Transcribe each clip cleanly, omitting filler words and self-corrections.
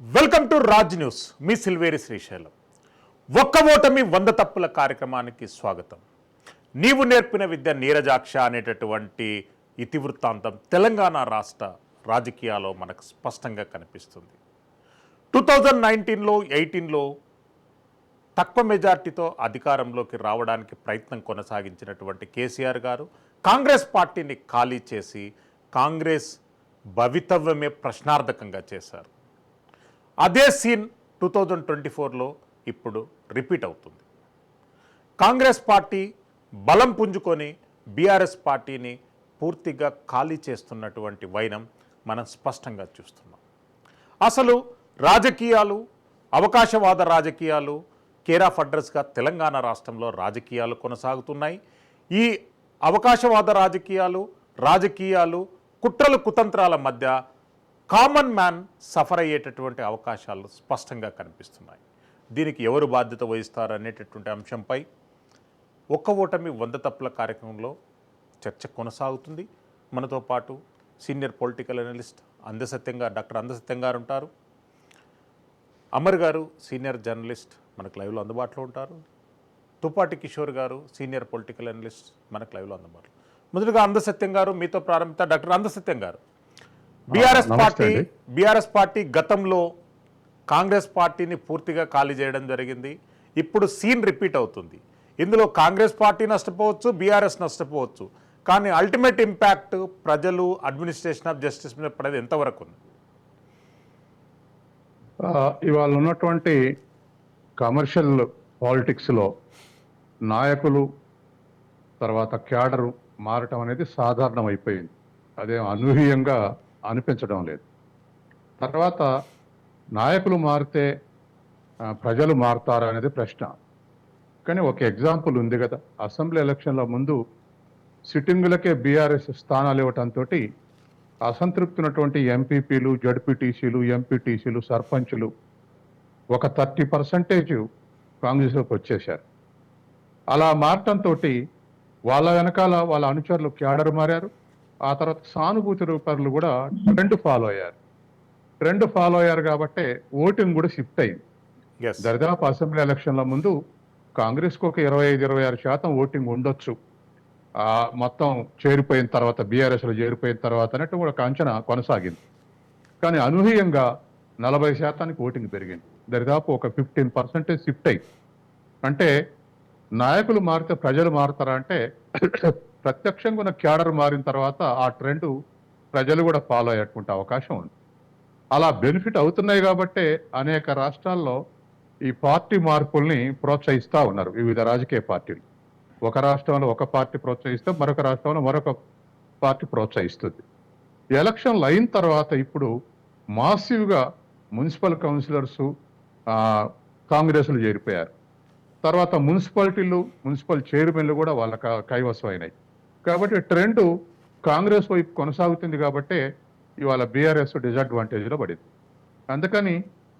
Welcome to Raj News. మీ సిల్వేరి శ్రీశైలం. ఒక్క ఓటమి 100 తప్పుల కార్యక్రమానికి స్వాగతం. నీవు నేర్పిన విద్య నీరజాక్ష అనేటటువంటి ఇతివృత్తాంతం తెలంగాణ రాష్ట్ర రాజకీయాల్లో మనకు స్పష్టంగా కనిపిస్తుంది. 2019లో 18లో తక్కువ మెజార్టీతో అధికారంలోకి రావడానికి ప్రయత్నం కొనసాగించినటువంటి కేసీఆర్ గారు కాంగ్రెస్ పార్టీని ఖాళీ చేసి కాంగ్రెస్ భవితవ్యమే ప్రశ్నార్థకంగా చేశారు. అదే సీన్ 2024లో ఇప్పుడు రిపీట్ అవుతుంది. కాంగ్రెస్ పార్టీ బలం పుంజుకొని బీఆర్ఎస్ పార్టీని పూర్తిగా ఖాళీ చేస్తున్నటువంటి వైనం మనం స్పష్టంగా చూస్తున్నాం. అసలు రాజకీయాలు, అవకాశవాద రాజకీయాలు కేర్ ఆఫ్ అడ్రస్గా తెలంగాణ రాష్ట్రంలో రాజకీయాలు కొనసాగుతున్నాయి. ఈ అవకాశవాద రాజకీయాలు కుట్రలు కుతంత్రాల మధ్య కామన్ మ్యాన్ సఫర్ అయ్యేటటువంటి అవకాశాలు స్పష్టంగా కనిపిస్తున్నాయి. దీనికి ఎవరు బాధ్యత వహిస్తారు అనేటటువంటి అంశంపై ఒక్క ఓటమి 100 తప్పుల కార్యక్రమంలో చర్చ కొనసాగుతుంది. మనతో పాటు సీనియర్ పొలిటికల్ అనలిస్ట్ డాక్టర్ అందసత్యం గారు ఉంటారు. అమర్ గారు సీనియర్ జర్నలిస్ట్ మనకు లైవ్లో అందుబాటులో ఉంటారు. తుపాటి కిషోర్ గారు సీనియర్ పొలిటికల్ అనలిస్ట్ మనకు లైవ్లో అందుబాటులో. మొదటిగా అందసత్యం గారు మీతో ప్రారంభిత. డాక్టర్ అందసత్యం గారు, బీఆర్ఎస్ పార్టీ గతంలో కాంగ్రెస్ పార్టీని పూర్తిగా ఖాళీ చేయడం జరిగింది. ఇప్పుడు సీన్ రిపీట్ అవుతుంది. ఇందులో కాంగ్రెస్ పార్టీ నష్టపోవచ్చు, బీఆర్ఎస్ నష్టపోవచ్చు. కానీ అల్టిమేట్ ఇంపాక్ట్ ప్రజలు, అడ్మినిస్ట్రేషన్ ఆఫ్ జస్టిస్ మీద పడేది ఎంతవరకు ఉంది? ఇవాళ ఉన్నటువంటి కమర్షియల్ పాలిటిక్స్లో నాయకులు తర్వాత క్యాడరు మారటం అనేది సాధారణం అయిపోయింది. అదేం అనూహ్యంగా అనిపించడం లేదు. తర్వాత నాయకులు మారితే ప్రజలు మారుతారా అనేది ప్రశ్న. కానీ ఒక ఎగ్జాంపుల్ ఉంది కదా, అసెంబ్లీ ఎలక్షన్ల ముందు సిట్టింగులకే బీఆర్ఎస్ స్థానాలు ఇవ్వటంతో అసంతృప్తి ఉన్నటువంటి ఎంపీపీలు, జడ్పీటీసీలు, ఎంపీటీసీలు, సర్పంచులు ఒక 30% కాంగ్రెస్లోకి వచ్చేశారు. అలా మారటంతో వాళ్ళ వెనకాల వాళ్ళ అనుచరులు క్యాడర్ మారారు. ఆ తర్వాత సానుభూతి రూపర్లు కూడా ట్రెండ్ ఫాలో అయ్యారు కాబట్టి ఓటింగ్ కూడా షిఫ్ట్ అయింది. దరిదాపు అసెంబ్లీ ఎలక్షన్ల ముందు కాంగ్రెస్కు ఒక 25-26% ఓటింగ్ ఉండొచ్చు, మొత్తం చేరిపోయిన తర్వాత, బీఆర్ఎస్లో చేరిపోయిన తర్వాత అన్నట్టు కూడా ఒక అంచనా కొనసాగింది. కానీ అనూహ్యంగా 40% ఓటింగ్ పెరిగింది. దరిదాపు ఒక 15% షిఫ్ట్ అయింది. అంటే నాయకులు మారితే ప్రజలు మారుతారా అంటే ప్రత్యక్షంగా ఉన్న క్యాడర్ మారిన తర్వాత ఆ ట్రెండ్ ప్రజలు కూడా ఫాలో అయ్యేటువంటి అవకాశం ఉంది. అలా బెనిఫిట్ అవుతున్నాయి కాబట్టే అనేక రాష్ట్రాల్లో ఈ పార్టీ మార్పుల్ని ప్రోత్సహిస్తూ ఉన్నారు వివిధ రాజకీయ పార్టీలు. ఒక రాష్ట్రంలో ఒక పార్టీ ప్రోత్సహిస్తే మరొక రాష్ట్రంలో మరొక పార్టీ ప్రోత్సహిస్తుంది. ఎలక్షన్లు అయిన తర్వాత ఇప్పుడు మాసివ్గా మున్సిపల్ కౌన్సిలర్సు కాంగ్రెస్లు చేరిపోయారు. తర్వాత మున్సిపల్ చైర్మన్లు కూడా వాళ్ళ కైవసం అయినాయి. కాబట్టి ట్రెండ్ కాంగ్రెస్ వైపు కొనసాగుతుంది. కాబట్టి ఇవాళ బీఆర్ఎస్ డిసడ్వాంటేజ్లో పడింది. అందుకని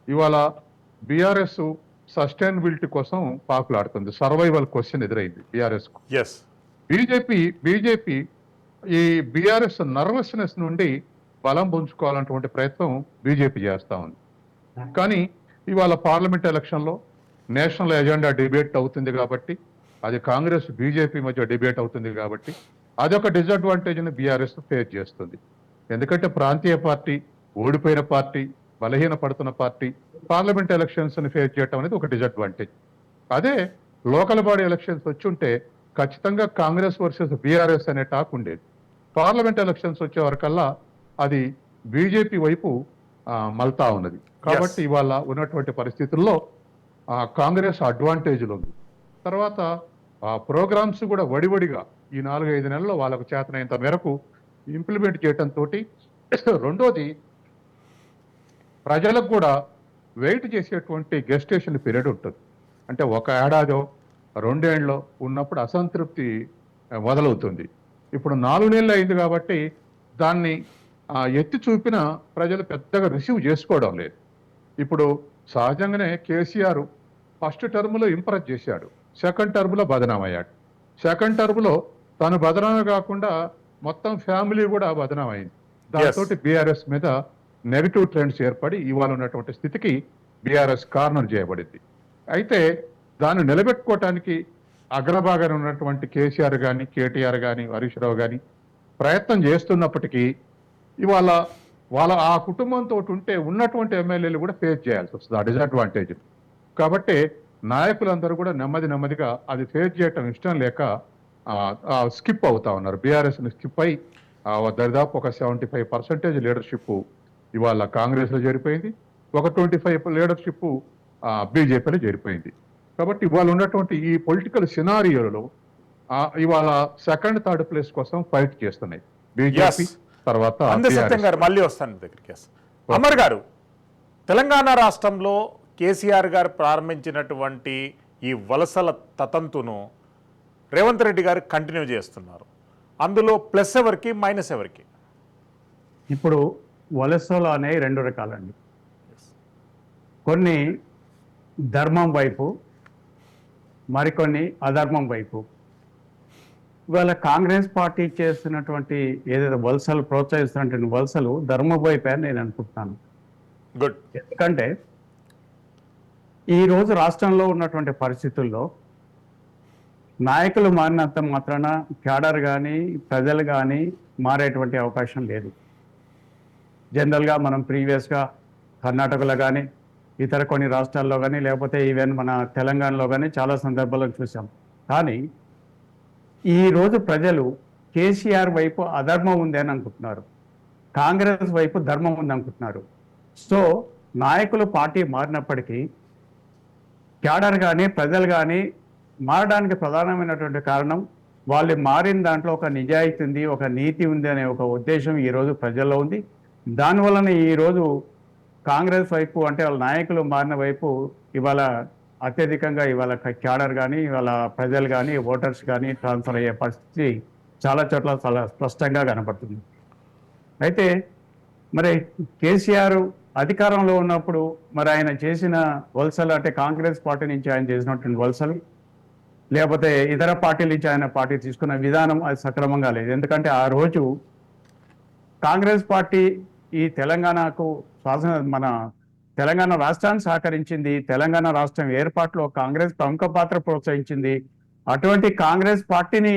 ఇవాళ బీఆర్ఎస్ సస్టైనబిలిటీ కోసం పాకులాడుతుంది. సర్వైవల్ క్వశ్చన్ ఎదురైంది బీఆర్ఎస్కు. బీజేపీ ఈ బీఆర్ఎస్ నర్వస్నెస్ నుండి బలం పుంజుకోవాలన్నటువంటి ప్రయత్నం బీజేపీ చేస్తూ ఉంది. కానీ ఇవాళ పార్లమెంట్ ఎలక్షన్లో నేషనల్ ఎజెండా డిబేట్ అవుతుంది కాబట్టి, అది కాంగ్రెస్ బీజేపీ మధ్య డిబేట్ అవుతుంది కాబట్టి అదొక డిసడ్వాంటేజ్ని బీఆర్ఎస్ ఫేస్ చేస్తుంది. ఎందుకంటే ప్రాంతీయ పార్టీ, ఓడిపోయిన పార్టీ, బలహీన పడుతున్న పార్టీ పార్లమెంట్ ఎలక్షన్స్ని ఫేస్ చేయడం అనేది ఒక డిసడ్వాంటేజ్. అదే లోకల్ బాడీ ఎలక్షన్స్ వచ్చి ఉంటే ఖచ్చితంగా కాంగ్రెస్ వర్సెస్ బీఆర్ఎస్ అనే టాక్ ఉండేది. పార్లమెంట్ ఎలక్షన్స్ వచ్చే వరకల్లా అది బీజేపీ వైపు మళ్తా ఉన్నది. కాబట్టి ఇవాళ ఉన్నటువంటి పరిస్థితుల్లో కాంగ్రెస్ అడ్వాంటేజ్లు ఉంది. తర్వాత ప్రోగ్రామ్స్ కూడా వడివడిగా ఈ 4-5 నెలల్లో వాళ్ళకు చేతనైనంత మేరకు ఇంప్లిమెంట్ చేయడంతో, రెండోది ప్రజలకు కూడా వెయిట్ చేసేటువంటి గెస్టేషన్ పీరియడ్ ఉంటుంది. అంటే ఒక ఏడాదో 2 ఏళ్ళలో ఉన్నప్పుడు అసంతృప్తి మొదలవుతుంది. ఇప్పుడు 4 నెలలు అయింది కాబట్టి దాన్ని ఎత్తి చూపిన ప్రజలు పెద్దగా రిసీవ్ చేసుకోవడం లేదు. ఇప్పుడు సహజంగానే కేసీఆర్ ఫస్ట్ టర్మ్లో ఇంప్రెస్ చేశాడు, సెకండ్ టర్మ్లో బదనామయ్యాడు. సెకండ్ టర్మ్లో తను బదనామే కాకుండా మొత్తం ఫ్యామిలీ కూడా బదనామైంది. దాంతో బీఆర్ఎస్ మీద నెగిటివ్ ట్రెండ్స్ ఏర్పడి ఇవాళ ఉన్నటువంటి స్థితికి బీఆర్ఎస్ కార్నర్ చేయబడింది. అయితే దాన్ని నిలబెట్టుకోవటానికి అగ్రభాగాన ఉన్నటువంటి కేసీఆర్ కానీ, కేటీఆర్ కానీ, హరీష్ రావు కానీ ప్రయత్నం చేస్తున్నప్పటికీ ఇవాళ వాళ్ళ ఆ కుటుంబంతో ఉంటే ఉన్నటువంటి ఎమ్మెల్యేలు కూడా ఫేస్ చేయాల్సి వస్తుంది ఆ డిసడ్వాంటేజ్. కాబట్టి నాయకులందరూ కూడా నెమ్మదిగా అది ఫేస్ చేయటం ఇష్టం లేక స్కిప్ అవుతా ఉన్నారు. బీఆర్ఎస్ని స్కిప్ అయి దరిదాపు ఒక 75% లీడర్షిప్ ఇవాళ కాంగ్రెస్లో చేరిపోయింది, ఒక 25 లీడర్షిప్ బీజేపీలో చేరిపోయింది. కాబట్టి ఇవాళ ఉన్నటువంటి ఈ పొలిటికల్ సినారియోలో ఇవాళ సెకండ్ థర్డ్ ప్లేస్ కోసం ఫైట్ చేస్తున్నాయి బీజేపీ. తర్వాత సత్యం గారు మళ్ళీ వస్తాను మీ దగ్గరికి. అమర్ గారు, తెలంగాణ రాష్ట్రంలో కేసీఆర్ గారు ప్రారంభించినటువంటి ఈ వలసల తతంతును రేవంత్ రెడ్డి గారు కంటిన్యూ చేస్తున్నారు. అందులో ప్లస్ ఎవరికి, మైనస్ ఎవరికి? ఇప్పుడు వలసలు అనేవి 2 రకాలండి. కొన్ని ధర్మం వైపు, మరికొన్ని అధర్మం వైపు. ఇవాళ కాంగ్రెస్ పార్టీ చేస్తున్నటువంటి ఏదైతే వలసలు ప్రోత్సహిస్తున్నటువంటి వలసలు ధర్మం వైపే అని నేను అనుకుంటున్నాను. గుడ్. ఎందుకంటే ఈరోజు రాష్ట్రంలో ఉన్నటువంటి పరిస్థితుల్లో నాయకులు మారినంత మాత్రాన క్యాడర్ కానీ ప్రజలు కానీ మారేటువంటి అవకాశం లేదు. జనరల్గా మనం ప్రీవియస్గా కర్ణాటకలో కానీ ఇతర కొన్ని రాష్ట్రాల్లో కానీ లేకపోతే ఈవెన్ మన తెలంగాణలో కానీ చాలా సందర్భాల్లో చూసాం. కానీ ఈరోజు ప్రజలు కేసీఆర్ వైపు అధర్మం ఉంది అని అనుకుంటున్నారు, కాంగ్రెస్ వైపు ధర్మం ఉంది అనుకుంటున్నారు. సో నాయకులు పార్టీ మారినప్పటికీ క్యాడర్ కానీ ప్రజలు కానీ మారడానికి ప్రధానమైనటువంటి కారణం వాళ్ళు మారిన దాంట్లో ఒక నిజాయితీ ఉంది, ఒక నీతి ఉంది అనే ఒక ఉద్దేశం ఈరోజు ప్రజల్లో ఉంది. దానివలన ఈరోజు కాంగ్రెస్ వైపు అంటే వాళ్ళ నాయకులు మారిన వైపు ఇవాళ అత్యధికంగా ఇవాళ క్యాడర్ కానీ ఇవాళ ప్రజలు కానీ ఓటర్స్ కానీ ట్రాన్స్ఫర్ అయ్యే పరిస్థితి చాలా చోట్ల చాలా స్పష్టంగా కనపడుతుంది. అయితే మరి కేసీఆర్ అధికారంలో ఉన్నప్పుడు మరి ఆయన చేసిన వలసలు అంటే కాంగ్రెస్ పార్టీ నుంచి ఆయన చేసినటువంటి వలసలు లేకపోతే ఇతర పార్టీల నుంచి ఆయన పార్టీ తీసుకున్న విధానం అది సక్రమంగా లేదు. ఎందుకంటే ఆ రోజు కాంగ్రెస్ పార్టీ ఈ తెలంగాణకు మన తెలంగాణ రాష్ట్రాన్ని సహకరించింది, తెలంగాణ రాష్ట్రం ఏర్పాటులో కాంగ్రెస్ ప్రముఖ పాత్ర ప్రోత్సహించింది. అటువంటి కాంగ్రెస్ పార్టీని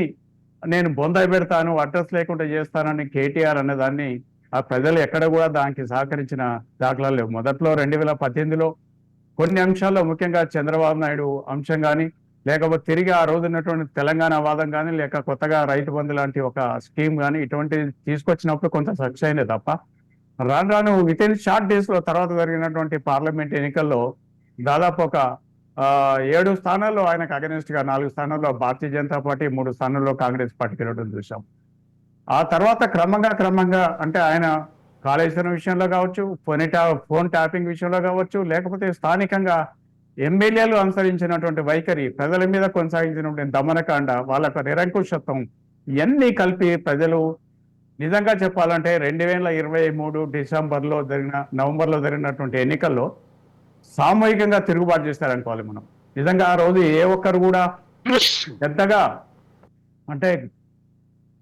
నేను బొందాయి పెడతాను, అడ్రస్ లేకుండా చేస్తానని కేటీఆర్ అనే దాన్ని ఆ ప్రజలు ఎక్కడ కూడా దానికి సహకరించిన దాఖలాలు లేవు. మొదట్లో 2018లో కొన్ని అంశాల్లో ముఖ్యంగా చంద్రబాబు నాయుడు అంశం కానీ లేకపోతే తిరిగి ఆ రోజు ఉన్నటువంటి తెలంగాణ వాదం కానీ లేక కొత్తగా రైతు బంధు లాంటి ఒక స్కీమ్ కానీ ఇటువంటి తీసుకొచ్చినప్పుడు కొంత సక్సెస్ అయిందే తప్ప రాను విత్ ఇన్ షార్ట్ డేస్ లో తర్వాత జరిగినటువంటి పార్లమెంట్ ఎన్నికల్లో దాదాపు ఒక 7 స్థానాల్లో ఆయనకు అగెనిస్ట్ గా 4 స్థానాల్లో భారతీయ జనతా పార్టీ, 3 స్థానాల్లో కాంగ్రెస్ పార్టీ గెలవడం చూసాం. ఆ తర్వాత క్రమంగా అంటే ఆయన కాళేశ్వరం విషయంలో కావచ్చు, ఫోన్ ట్యాపింగ్ విషయంలో కావచ్చు, లేకపోతే స్థానికంగా ఎమ్మెల్యేలు అనుసరించినటువంటి వైఖరి, ప్రజల మీద కొనసాగించినటువంటి దమనకాండ, వాళ్ళకు నిరంకుశత్వం ఇవన్నీ కలిపి ప్రజలు నిజంగా చెప్పాలంటే 2023 నవంబర్లో జరిగినటువంటి ఎన్నికల్లో సామూహికంగా తిరుగుబాటు చేస్తారనుకోవాలి మనం. నిజంగా ఆ రోజు ఏ ఒక్కరు కూడా పెద్దగా అంటే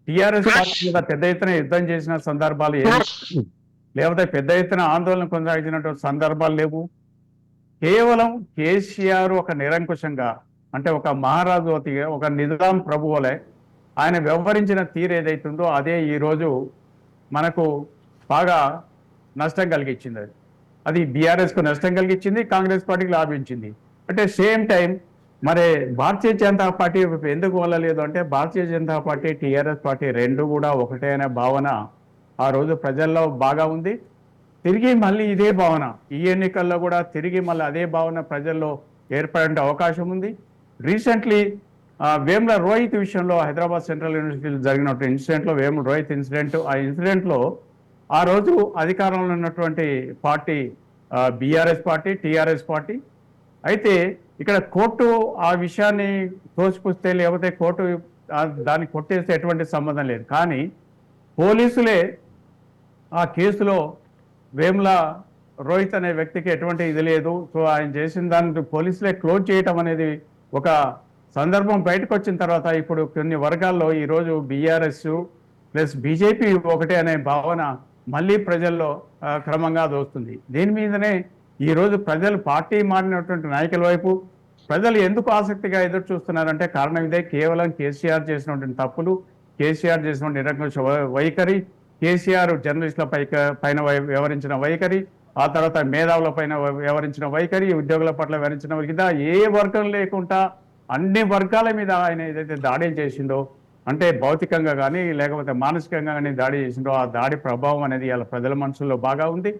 టిఆర్ఎస్ పార్టీ మీద పెద్ద ఎత్తున యుద్ధం చేసిన సందర్భాలు లేకపోతే పెద్ద ఎత్తున ఆందోళన కొనసాగించినటువంటి సందర్భాలు లేవు. కేవలం కేసీఆర్ ఒక నిరంకుశంగా అంటే ఒక మహారాజు ఒక నిజాం ప్రభువులే ఆయన వ్యవహరించిన తీరు ఏదైతుందో అదే ఈరోజు మనకు బాగా నష్టం కలిగించింది. అది బీఆర్ఎస్కు నష్టం కలిగించింది, కాంగ్రెస్ పార్టీకి లాభించింది. అంటే సేమ్ టైం మరి భారతీయ జనతా పార్టీ ఎందుకు వెళ్ళలేదు అంటే భారతీయ జనతా పార్టీ టీఆర్ఎస్ పార్టీ 2 కూడా ఒకటే అనే భావన ఆ రోజు ప్రజల్లో బాగా ఉంది. తిరిగి మళ్ళీ ఇదే భావన ఈ ఎన్నికల్లో కూడా తిరిగి మళ్ళీ అదే భావన ప్రజల్లో ఏర్పడే అవకాశం ఉంది. రీసెంట్లీ వేముల రోహిత్ విషయంలో హైదరాబాద్ సెంట్రల్ యూనివర్సిటీలో జరిగినటువంటి ఇన్సిడెంట్లో వేముల రోహిత్ ఇన్సిడెంట్, ఆ ఇన్సిడెంట్లో ఆ రోజు అధికారంలో ఉన్నటువంటి party BRS party, TRS party. అయితే ఇక్కడ కోర్టు ఆ విషయాన్ని తోసిపుస్తే లేకపోతే కోర్టు దాన్ని కొట్టేస్తే ఎటువంటి సంబంధం లేదు. కానీ పోలీసులే ఆ కేసులో వేముల రోహిత్ అనే వ్యక్తికి ఎటువంటి ఇది లేదు, సో ఆయన చేసిన దాన్ని పోలీసులే క్లోజ్ చేయటం అనేది ఒక సందర్భం బయటకు వచ్చిన తర్వాత ఇప్పుడు కొన్ని వర్గాల్లో ఈరోజు బీఆర్ఎస్ ప్లస్ బీజేపీ ఒకటే అనే భావన మళ్ళీ ప్రజల్లో క్రమంగా అది వస్తుంది. దీని మీదనే ఈరోజు ప్రజలు పార్టీ మారినటువంటి నాయకుల వైపు ప్రజలు ఎందుకు ఆసక్తిగా ఎదురు చూస్తున్నారంటే కారణం ఇదే. కేవలం కేసీఆర్ చేసినటువంటి తప్పులు, కేసీఆర్ చేసినటువంటి నిరంకుశ వైఖరి, కేసీఆర్ జర్నలిస్టుల పైన వ్యవహరించిన వైఖరి, ఆ తర్వాత మేధావుల పైన వ్యవహరించిన వైఖరి, ఉద్యోగుల పట్ల వ్యవహరించిన వైఖరి, ఏ వర్గం లేకుండా అన్ని వర్గాల మీద ఆయన ఏదైతే దాడి చేసిండో, అంటే భౌతికంగా కానీ లేకపోతే మానసికంగా కానీ దాడి చేసిండో, ఆ దాడి ప్రభావం అనేది ఇలా ప్రజల మనసుల్లో బాగా ఉంది.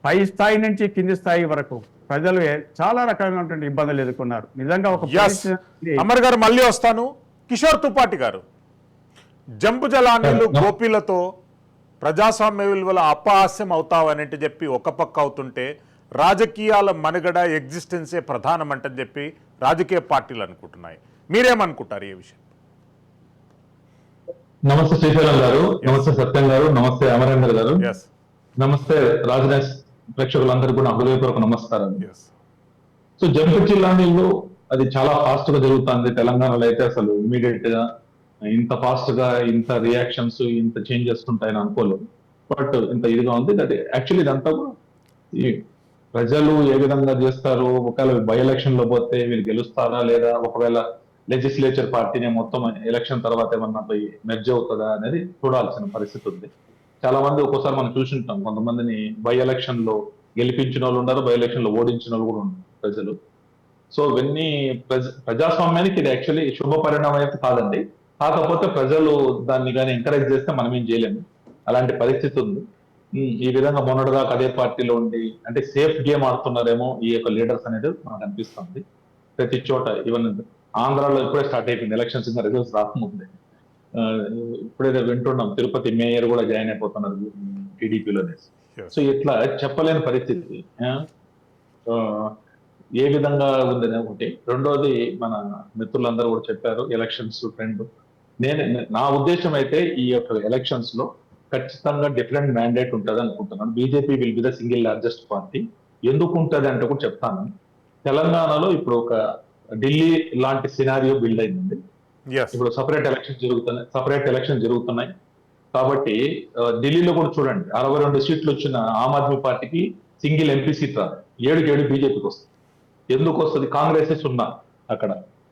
పై స్థాయి నుంచి కింది స్థాయి వరకు ప్రజలు చాలా రకమైనటువంటి ఇబ్బందులు ఎదుర్కొన్నారు. నిజంగా ఒక అమర్ గారు మళ్ళీ వస్తాను. కిషోర్ తుపాటి గారు, జంపు జలానీలు గోపీలతో ప్రజాస్వామ్య విలువల అపహాస్యం అవుతావనంటే చెప్పి ఒక పక్క అవుతుంటే రాజకీయాల మనుగడ ఎగ్జిస్టెన్సే ప్రధానమంటని చెప్పి రాజకీయ పార్టీలు అనుకుంటున్నాయి. మీరేమనుకుంటారు ఈ విషయం? నమస్తే శ్రీశైలం గారు, నమస్తే సత్యం గారు, నమస్తే అమరేందర్ గారు, నమస్తే రాజనేష్ ప్రేక్షకులందరూ కూడా హృదయపూర్వక నమస్కారం. సో జంపు జిల్లాలో అది చాలా ఫాస్ట్ గా జరుగుతుంది. తెలంగాణలో అయితే అసలు ఇమీడియట్ గా ఇంత ఫాస్ట్ గా ఇంత రియాక్షన్స్ ఇంత చేంజెస్ ఉంటాయని అనుకోలేదు. బట్ ఇంత ఇదిగా ఉంది. అది యాక్చువల్లీ ఇదంతా ఈ ప్రజలు ఏ విధంగా చేస్తారు, ఒకవేళ బై ఎలక్షన్ లో పోతే వీళ్ళు గెలుస్తారా లేదా, ఒకవేళ లెజిస్లేచర్ పార్టీని మొత్తం ఎలక్షన్ తర్వాత ఏమన్నా పోయి మెర్జ్ అవుతుందా అనేది చూడాల్సిన పరిస్థితి ఉంది. చాలా మంది ఒక్కోసారి మనం చూసింటాం, కొంతమందిని బై ఎలక్షన్ లో గెలిపించిన వాళ్ళు ఉన్నారు, బై ఎలక్షన్ లో ఓడించిన వాళ్ళు కూడా ఉన్నారు ప్రజలు. సో ఇవన్నీ ప్రజాస్వామ్యానికి ఇది యాక్చువల్లీ శుభ పరిణామం అయితే కాదండి. కాకపోతే ప్రజలు దాన్ని కానీ ఎంకరేజ్ చేస్తే మనం ఏం చేయలేము, అలాంటి పరిస్థితి ఉంది. ఈ విధంగా మొన్నటిదాకా అదే పార్టీలో ఉండి అంటే సేఫ్ గేమ్ ఆడుతున్నారేమో ఈ యొక్క లీడర్స్ అనేది మనకు అనిపిస్తుంది. ప్రతి చోట ఈవెన్ ఆంధ్రాలో ఇప్పుడే స్టార్ట్ అయిపోయింది ఎలక్షన్స్, ఇంకా రిజల్ట్స్ రాకముందే. ఇప్పుడైతే వింటున్నాం తిరుపతి మేయర్ కూడా జాయిన్ అయిపోతున్నారు టీడీపీలోనే. సో ఇట్లా చెప్పలేని పరిస్థితి ఏ విధంగా ఉందని ఒకటి. రెండోది మన మిత్రులందరూ కూడా చెప్పారు ఎలక్షన్స్ ట్రెండ్. నా ఉద్దేశం అయితే ఈ యొక్క ఎలక్షన్స్ లో ఖచ్చితంగా డిఫరెంట్ మ్యాండేట్ ఉంటుంది అనుకుంటున్నాను. BJP will be the single largest party. ఎందుకు ఉంటుంది అంటే కూడా చెప్తాను. తెలంగాణలో ఇప్పుడు ఒక ఢిల్లీ లాంటి సినారియో బిల్డ్ అయిందండి. ఇప్పుడు సపరేట్ ఎలక్షన్ జరుగుతున్నాయి కాబట్టి ఢిల్లీలో కూడా చూడండి 62 సీట్లు వచ్చిన ఆమ్ ఆద్మీ పార్టీకి సింగిల్ ఎంపీ సీట్ రాదు, 7 బీజేపీకి వస్తుంది. ఎందుకు వస్తుంది? కాంగ్రెస్ సున్నా అక్కడ.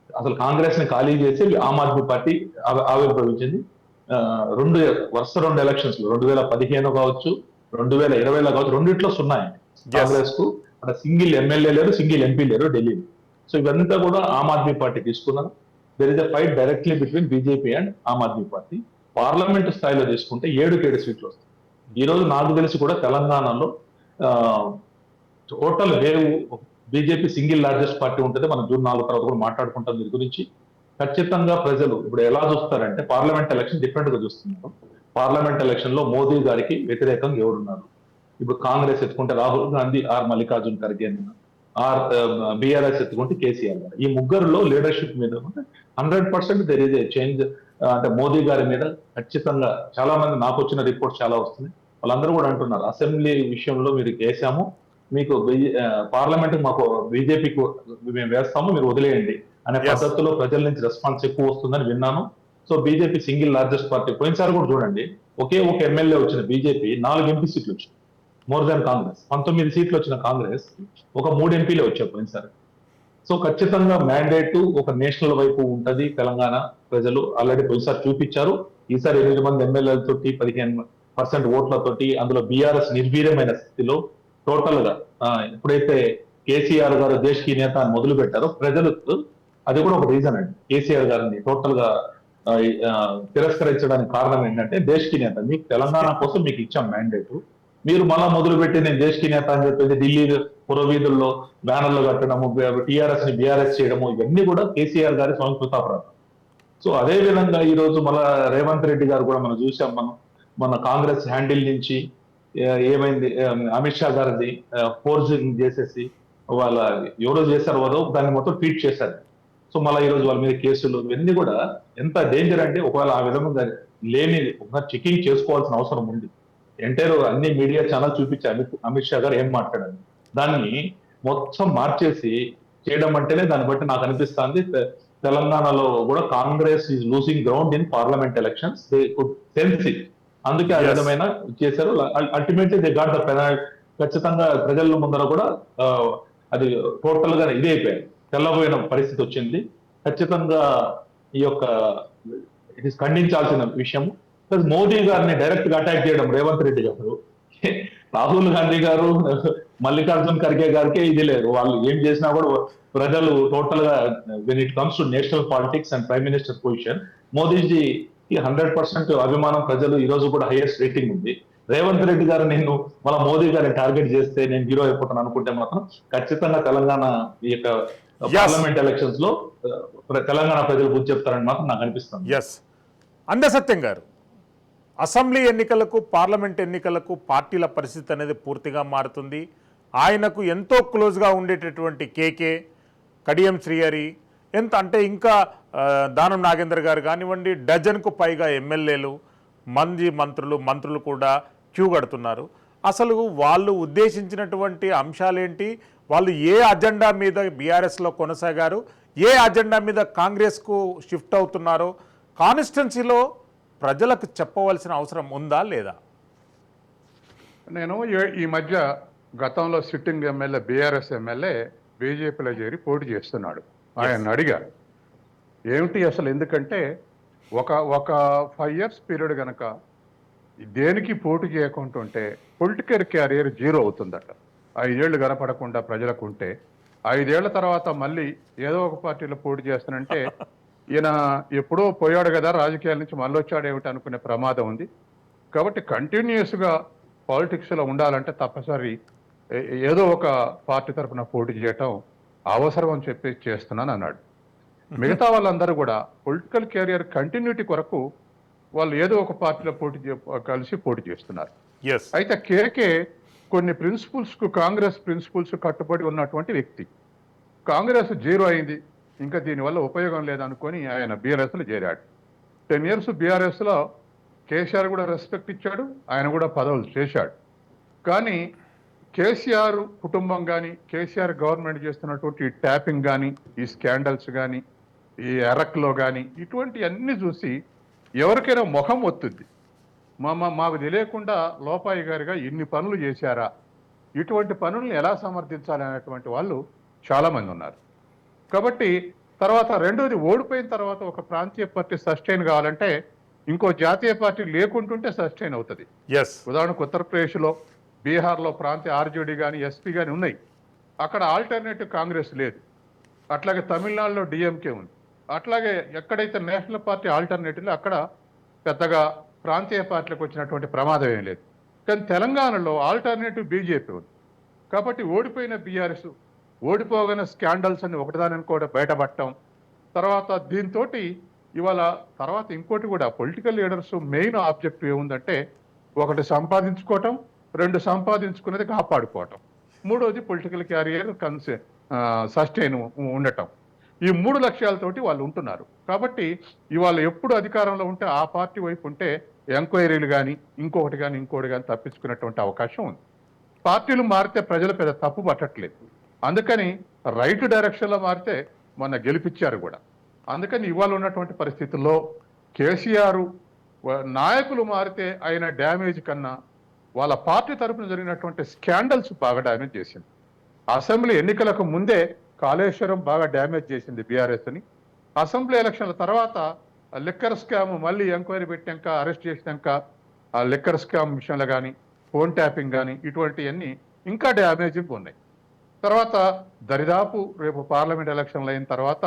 అసలు కాంగ్రెస్ ని ఖాళీ చేసి ఆమ్ ఆద్మీ పార్టీ ఆవిర్భవించింది. వరుస రెండు ఎలక్షన్స్ 2015 కావచ్చు, 2020 కావచ్చు, రెండిట్లో సున్నాయి కాంగ్రెస్ కు. అక్కడ సింగిల్ ఎమ్మెల్యే లేరు, సింగిల్ ఎంపీ లేరు ఢిల్లీలో. సో ఇవంతా కూడా ఆమ్ ఆద్మీ పార్టీ తీసుకున్నారు. There is a fight directly between BJP and Aam Aadmi Party. Parliament స్థాయిలో తీసుకుంటే 7 సీట్లు వస్తాయి. ఈ రోజు నాకు తెలిసి కూడా తెలంగాణలో total wave BJP single largest party ఉంటుంది. మనం జూన్ 4 తర్వాత కూడా మాట్లాడుకుంటాం దీని గురించి. ఖచ్చితంగా ప్రజలు ఇప్పుడు ఎలా చూస్తారంటే పార్లమెంట్ ఎలక్షన్ డిఫరెంట్ గా చూస్తున్నారు. పార్లమెంట్ ఎలక్షన్ లో మోదీ గారికి వ్యతిరేకంగా ఎవరున్నారు? ఇప్పుడు కాంగ్రెస్ ఎత్తుకుంటే Rahul Gandhi, or Mallikarjun Kharge, or BRS ఎత్తుకుంటే కేసీఆర్ గారు. ఈ ముగ్గురులో లీడర్షిప్ మీద 100% దెర్ ఈజ్ ఏ చేంజ్. అంటే మోదీ గారి మీద ఖచ్చితంగా చాలా మంది, నాకు వచ్చిన రిపోర్ట్స్ చాలా వస్తున్నాయి, వాళ్ళందరూ కూడా అంటున్నారు అసెంబ్లీ విషయంలో మీరు వేసాము, మీకు పార్లమెంట్ మాకు బీజేపీకి మేము వేస్తాము, మీరు వదిలేయండి అనే పద్ధతిలో ప్రజల నుంచి రెస్పాన్స్ ఎక్కువ వస్తుందని విన్నాను. So BJP single largest party. పోయినసారి కూడా చూడండి ఒకే ఒక ఎమ్మెల్యే వచ్చిన బీజేపీ 4 ఎంపీ సీట్లు వచ్చినాయి, మోర్ దాన్ కాంగ్రెస్. 19 సీట్లు వచ్చిన కాంగ్రెస్ ఒక 3 ఎంపీలే వచ్చాయి పోయినసారి. సో ఖచ్చితంగా మ్యాండేట్ ఒక నేషనల్ వైపు ఉంటది. తెలంగాణ ప్రజలు ఆల్రెడీ పోయినసారి చూపించారు. ఈసారి 8 మంది ఎమ్మెల్యేలతోటి 15% ఓట్లతోటి, అందులో బీఆర్ఎస్ నిర్వీర్యమైన స్థితిలో టోటల్ గా ఎప్పుడైతే కేసీఆర్ గారు దేశ్ కి నేత అని మొదలు పెట్టారో ప్రజలకు అది కూడా ఒక రీజన్ అండి. కేసీఆర్ గారిని టోటల్ గా తిరస్కరించడానికి కారణం ఏంటంటే దేశ్ కి నేత, మీకు తెలంగాణ కోసం మీకు ఇచ్చాం మ్యాండేట్, మీరు మళ్ళా మొదలుపెట్టి నేను దేశ్ కి నేత అని చెప్పేసి ఢిల్లీ పురవీధుల్లో బ్యానర్లు కట్టడము, టీఆర్ఎస్ ని బీఆర్ఎస్ చేయడము, ఇవన్నీ కూడా కేసీఆర్ గారి స్వయంకృతాపరాధం. సో అదే విధంగా ఈ రోజు మళ్ళా రేవంత్ రెడ్డి గారు కూడా మనం చూసాం. మన కాంగ్రెస్ హ్యాండిల్ నుంచి ఏమైంది, అమిత్ షా గారిది ఫోర్జింగ్ చేసేసి వాళ్ళ ఎవరో చేశారు వారు దాన్ని మొత్తం ట్వీట్ చేశారు. సో మళ్ళీ ఈ రోజు వాళ్ళ మీద కేసులు, ఇవన్నీ కూడా ఎంత డేంజర్ అంటే ఒకవేళ ఆ విధంగా లేని ఒక చెకింగ్ చేసుకోవాల్సిన అవసరం ఉంది. ఎంటైర్ అన్ని మీడియా ఛానల్ చూపించి అమిత్ షా గారు ఏం మాట్లాడారు, దాన్ని మొత్తం మార్చేసి చేయడం అంటేనే దాన్ని బట్టి నాకు అనిపిస్తుంది తెలంగాణలో కూడా Congress is losing ground in parliament elections. They could sense it. అందుకే ఆ Yes. విధమైన చేశారు. అల్టిమేట్లీ దే గాట్ ద ఖచ్చితంగా ప్రజల ముందర కూడా ఆ, అది టోటల్ గా ఇదే అయిపోయారు, తెల్లబోయిన పరిస్థితి వచ్చింది. ఖచ్చితంగా ఈ యొక్క ఇది ఖండించాల్సిన విషయం. ప్లస్ మోదీ గారిని డైరెక్ట్ గా అటాక్ చేయడం రేవంత్ రెడ్డి గారు, రాహుల్ గాంధీ గారు, మల్లికార్జున్ ఖర్గే గారికి ఇది లేదు. వాళ్ళు ఏం చేసినా కూడా ప్రజలు టోటల్ గా when it comes to national politics and prime minister position, Modiji 100% అభిమానం ప్రజలు ఈ రోజు కూడా హైయెస్ట్ రేటింగ్ ఉంది. రేవంత్ రెడ్డి గారు నేను మన మోదీ గారిని టార్గెట్ చేస్తే నేను హీరో అయిపోతాను అనుకుంటే మాత్రం ఖచ్చితంగా తెలంగాణ ఈ యొక్క పార్లమెంట్ ఎలక్షన్స్ లో తెలంగాణ ప్రజలు బుద్ధి చెప్తారని మాత్రం నాకు అనిపిస్తుంది. ఎస్, అందసత్యం గారు, అసెంబ్లీ ఎన్నికలకు పార్లమెంట్ ఎన్నికలకు పార్టీల పరిస్థితి అనేది పూర్తిగా మారుతుంది. ఆయనకు ఎంతో క్లోజ్గా ఉండేటటువంటి కేకే, కడియం శ్రీహరి, ఎంత అంటే ఇంకా దానం నాగేంద్ర గారు కానివ్వండి, డజన్కు పైగా ఎమ్మెల్యేలు, మంత్రులు కూడా క్యూ కడుతున్నారు. అసలు వాళ్ళు ఉద్దేశించినటువంటి అంశాలేంటి, వాళ్ళు ఏ అజెండా మీద బీఆర్ఎస్లో కొనసాగారు, ఏ అజెండా మీద కాంగ్రెస్కు షిఫ్ట్ అవుతున్నారో కాన్స్టిట్యున్సీలో ప్రజలకు చెప్పవలసిన అవసరం ఉందా లేదా? నేను ఈ మధ్య గతంలో సిట్టింగ్ ఎమ్మెల్యే బీఆర్ఎస్ ఎమ్మెల్యే బీజేపీలో చేరి పోటీ చేస్తున్నాడు. ఆయన అడిగారు ఏమిటి అసలు, ఎందుకంటే ఒక 5 years పీరియడ్ కనుక దేనికి పోటీ చేయకుండా ఉంటే పొలిటికల్ క్యారియర్ 0 అవుతుందట. 5 ఏళ్ళు కనపడకుండా ప్రజలకు ఉంటే 5 ఏళ్ల తర్వాత మళ్ళీ ఏదో ఒక పార్టీలో పోటీ చేస్తానంటే ఈయన ఎప్పుడో పోయాడు కదా రాజకీయాల నుంచి, మళ్ళీ వచ్చాడు ఏమిటి అనుకునే ప్రమాదం ఉంది. కాబట్టి కంటిన్యూస్గా పాలిటిక్స్లో ఉండాలంటే తప్పనిసరి ఏదో ఒక పార్టీ తరఫున పోటీ చేయటం అవసరం అని చెప్పి చేస్తున్నాను అన్నాడు. మిగతా వాళ్ళందరూ కూడా పొలిటికల్ కెరియర్ కంటిన్యూటీ కొరకు వాళ్ళు ఏదో ఒక పార్టీలో కలిసి పోటీ చేస్తున్నారు. ఎస్, అయితే కేకే కొన్ని ప్రిన్సిపల్స్కు, కాంగ్రెస్ ప్రిన్సిపల్స్ కట్టుబడి ఉన్నటువంటి వ్యక్తి. కాంగ్రెస్ 0 అయింది, ఇంకా దీనివల్ల ఉపయోగం లేదనుకొని ఆయన బీఆర్ఎస్లో చేరాడు. 10 years బీఆర్ఎస్లో కేసీఆర్ కూడా రెస్పెక్ట్ ఇచ్చాడు, ఆయన కూడా పదవులు చేశాడు. కానీ కేసీఆర్ కుటుంబం కానీ, కేసీఆర్ గవర్నమెంట్ చేస్తున్నటువంటి ఈ ట్యాపింగ్ కానీ, ఈ స్కాండల్స్ కానీ, ఈ ఎరక్లో కానీ, ఇటువంటి అన్ని చూసి ఎవరికైనా ముఖం వస్తుంది. మాకు తెలియకుండా లోపాయి గారిగా ఇన్ని పనులు చేశారా, ఇటువంటి పనులను ఎలా సమర్థించాలి అనేటువంటి వాళ్ళు చాలామంది ఉన్నారు. కాబట్టి తర్వాత రెండోది, ఓడిపోయిన తర్వాత ఒక ప్రాంతీయ పార్టీ సస్టైన్ కావాలంటే ఇంకో జాతీయ పార్టీ లేకుంటుంటే సస్టైన్ అవుతుంది. ఎస్, ఉదాహరణకు ఉత్తరప్రదేశ్లో, బీహార్లో ప్రాంతీయ ఆర్జేడీ కానీ, ఎస్పీ కానీ ఉన్నాయి. అక్కడ ఆల్టర్నేటివ్ కాంగ్రెస్ లేదు. అట్లాగే తమిళనాడులో డిఎంకే ఉంది. అట్లాగే ఎక్కడైతే నేషనల్ పార్టీ ఆల్టర్నేటివ్లో అక్కడ పెద్దగా ప్రాంతీయ పార్టీలకు వచ్చినటువంటి ప్రమాదం ఏం లేదు. కానీ తెలంగాణలో ఆల్టర్నేటివ్ బీజేపీ ఉంది. కాబట్టి ఓడిపోయిన బీఆర్ఎస్ ఓడిపోగానే స్కాండల్స్ అని ఒకటిదాని కూడా బయటపడటం, తర్వాత దీంతో ఇవాళ తర్వాత ఇంకోటి కూడా పొలిటికల్ లీడర్స్ మెయిన్ ఆబ్జెక్టివ్ ఏముందంటే, ఒకటి సంపాదించుకోవటం, 2 సంపాదించుకునేది కాపాడుకోవటం, 3వది పొలిటికల్ క్యారియర్ సస్టైన్ ఉండటం. ఈ 3 లక్ష్యాలతోటి వాళ్ళు ఉంటున్నారు. కాబట్టి ఇవాళ ఎప్పుడు అధికారంలో ఉంటే ఆ పార్టీ వైపు ఉంటే ఎంక్వైరీలు కానీ, ఇంకొకటి కానీ తప్పించుకునేటువంటి అవకాశం ఉంది. పార్టీలు మారితే ప్రజలు పెద్ద తప్పు పట్టట్లేదు. అందుకని రైట్ డైరెక్షన్లో మారితే మొన్న గెలిపించారు కూడా. అందుకని ఇవాళ ఉన్నటువంటి పరిస్థితుల్లో కేసీఆర్ నాయకులు మారితే అయిన డ్యామేజ్ కన్నా వాళ్ళ పార్టీ తరఫున జరిగినటువంటి స్కాండల్స్ బాగా డ్యామేజ్ చేసింది. అసెంబ్లీ ఎన్నికలకు ముందే కాళేశ్వరం బాగా డ్యామేజ్ చేసింది బీఆర్ఎస్ని. అసెంబ్లీ ఎలక్షన్ల తర్వాత లిక్కర్ స్కామ్ మళ్ళీ ఎంక్వైరీ పెట్టాక, అరెస్ట్ చేసినాక ఆ లిక్కర్ స్కామ్ విషయంలో కానీ, ఫోన్ ట్యాపింగ్ కానీ, ఇటువంటివన్నీ ఇంకా డ్యామేజింగ్ ఉన్నాయి. తర్వాత దరిదాపు రేపు పార్లమెంట్ ఎలక్షన్లు అయిన తర్వాత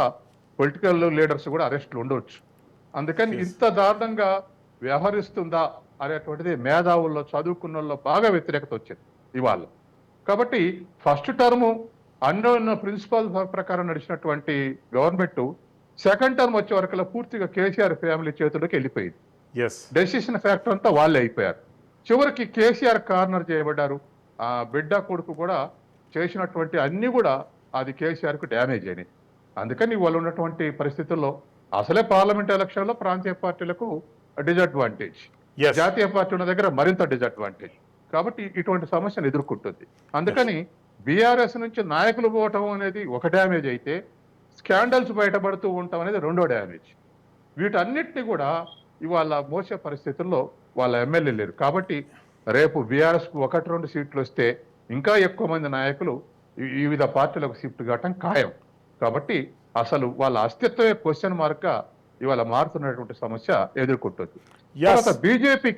పొలిటికల్ లీడర్స్ కూడా అరెస్టులు ఉండవచ్చు. అందుకని ఇంత దారుణంగా వ్యవహరిస్తుందా అనేటువంటిది మేధావుల్లో, చదువుకున్న వాళ్ళు బాగా వ్యతిరేకత వచ్చింది ఇవాళ. కాబట్టి ఫస్ట్ టర్ము అన్న ప్రిన్సిపల్ ప్రకారం నడిచినటువంటి గవర్నమెంట్ సెకండ్ టర్మ్ వచ్చే వరకు పూర్తిగా కేసీఆర్ ఫ్యామిలీ చేతుల్లోకి వెళ్ళిపోయింది. ఎస్, డెసిషన్ ఫ్యాక్టర్ అంతా వాళ్ళే అయిపోయారు. చివరికి కేసీఆర్ కార్నర్ చేయబడ్డారు. ఆ బిడ్డ కొడుకు కూడా చేసినటువంటి అన్ని కూడా అది కేసీఆర్కు డ్యామేజ్ అయినాయి. అందుకని వాళ్ళు ఉన్నటువంటి పరిస్థితుల్లో అసలే పార్లమెంట్ ఎలక్షన్లో ప్రాంతీయ పార్టీలకు డిజడ్వాంటేజ్, జాతీయ పార్టీ ఉన్న దగ్గర మరింత డిజడ్వాంటేజ్. కాబట్టి ఇటువంటి సమస్యను ఎదుర్కొంటుంది. అందుకని బీఆర్ఎస్ నుంచి నాయకులు పోవటం అనేది ఒక డ్యామేజ్ అయితే, స్కాండల్స్ బయటపడుతూ ఉండటం అనేది 2వ డ్యామేజ్. వీటన్నిటిని కూడా ఇవాళ మోసే పరిస్థితుల్లో వాళ్ళ ఎమ్మెల్యే లేరు. కాబట్టి రేపు బీఆర్ఎస్కు 1-2 సీట్లు వస్తే ఇంకా ఎక్కువ మంది నాయకులు వివిధ పార్టీలకు షిఫ్ట్ కావటం ఖాయం. కాబట్టి అసలు వాళ్ళ అస్తిత్వమే క్వశ్చన్ మార్క్ గా ఇవాళ మారుతున్నటువంటి సమస్య ఎదుర్కొంటుంది. తర్వాత బీజేపీ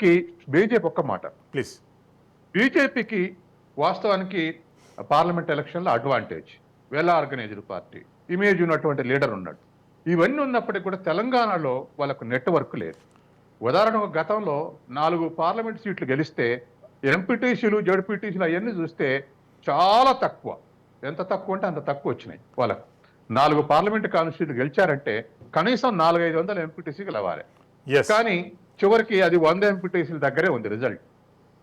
ఒక్క మాట, ప్లీజ్. బీజేపీకి వాస్తవానికి పార్లమెంట్ ఎలక్షన్లో advantage, well organised party, image ఉన్నటువంటి లీడర్ ఉన్నాడు. ఇవన్నీ ఉన్నప్పటికీ కూడా తెలంగాణలో వాళ్ళకు నెట్వర్క్ లేదు. ఉదాహరణకు గతంలో 4 పార్లమెంట్ సీట్లు గెలిస్తే ఎంపీటీసీలు జడ్పీటీసీలు అవన్నీ చూస్తే చాలా తక్కువ. ఎంత తక్కువ అంటే అంత తక్కువ వచ్చినాయి వాళ్ళకు. 4 పార్లమెంట్ కాన్స్టిట్యూట్లు గెలిచారంటే కనీసం 400-500 ఎంపీటీసీ గెలవాలి. కానీ చివరికి అది 100 ఎంపీటీసీల దగ్గరే ఉంది రిజల్ట్.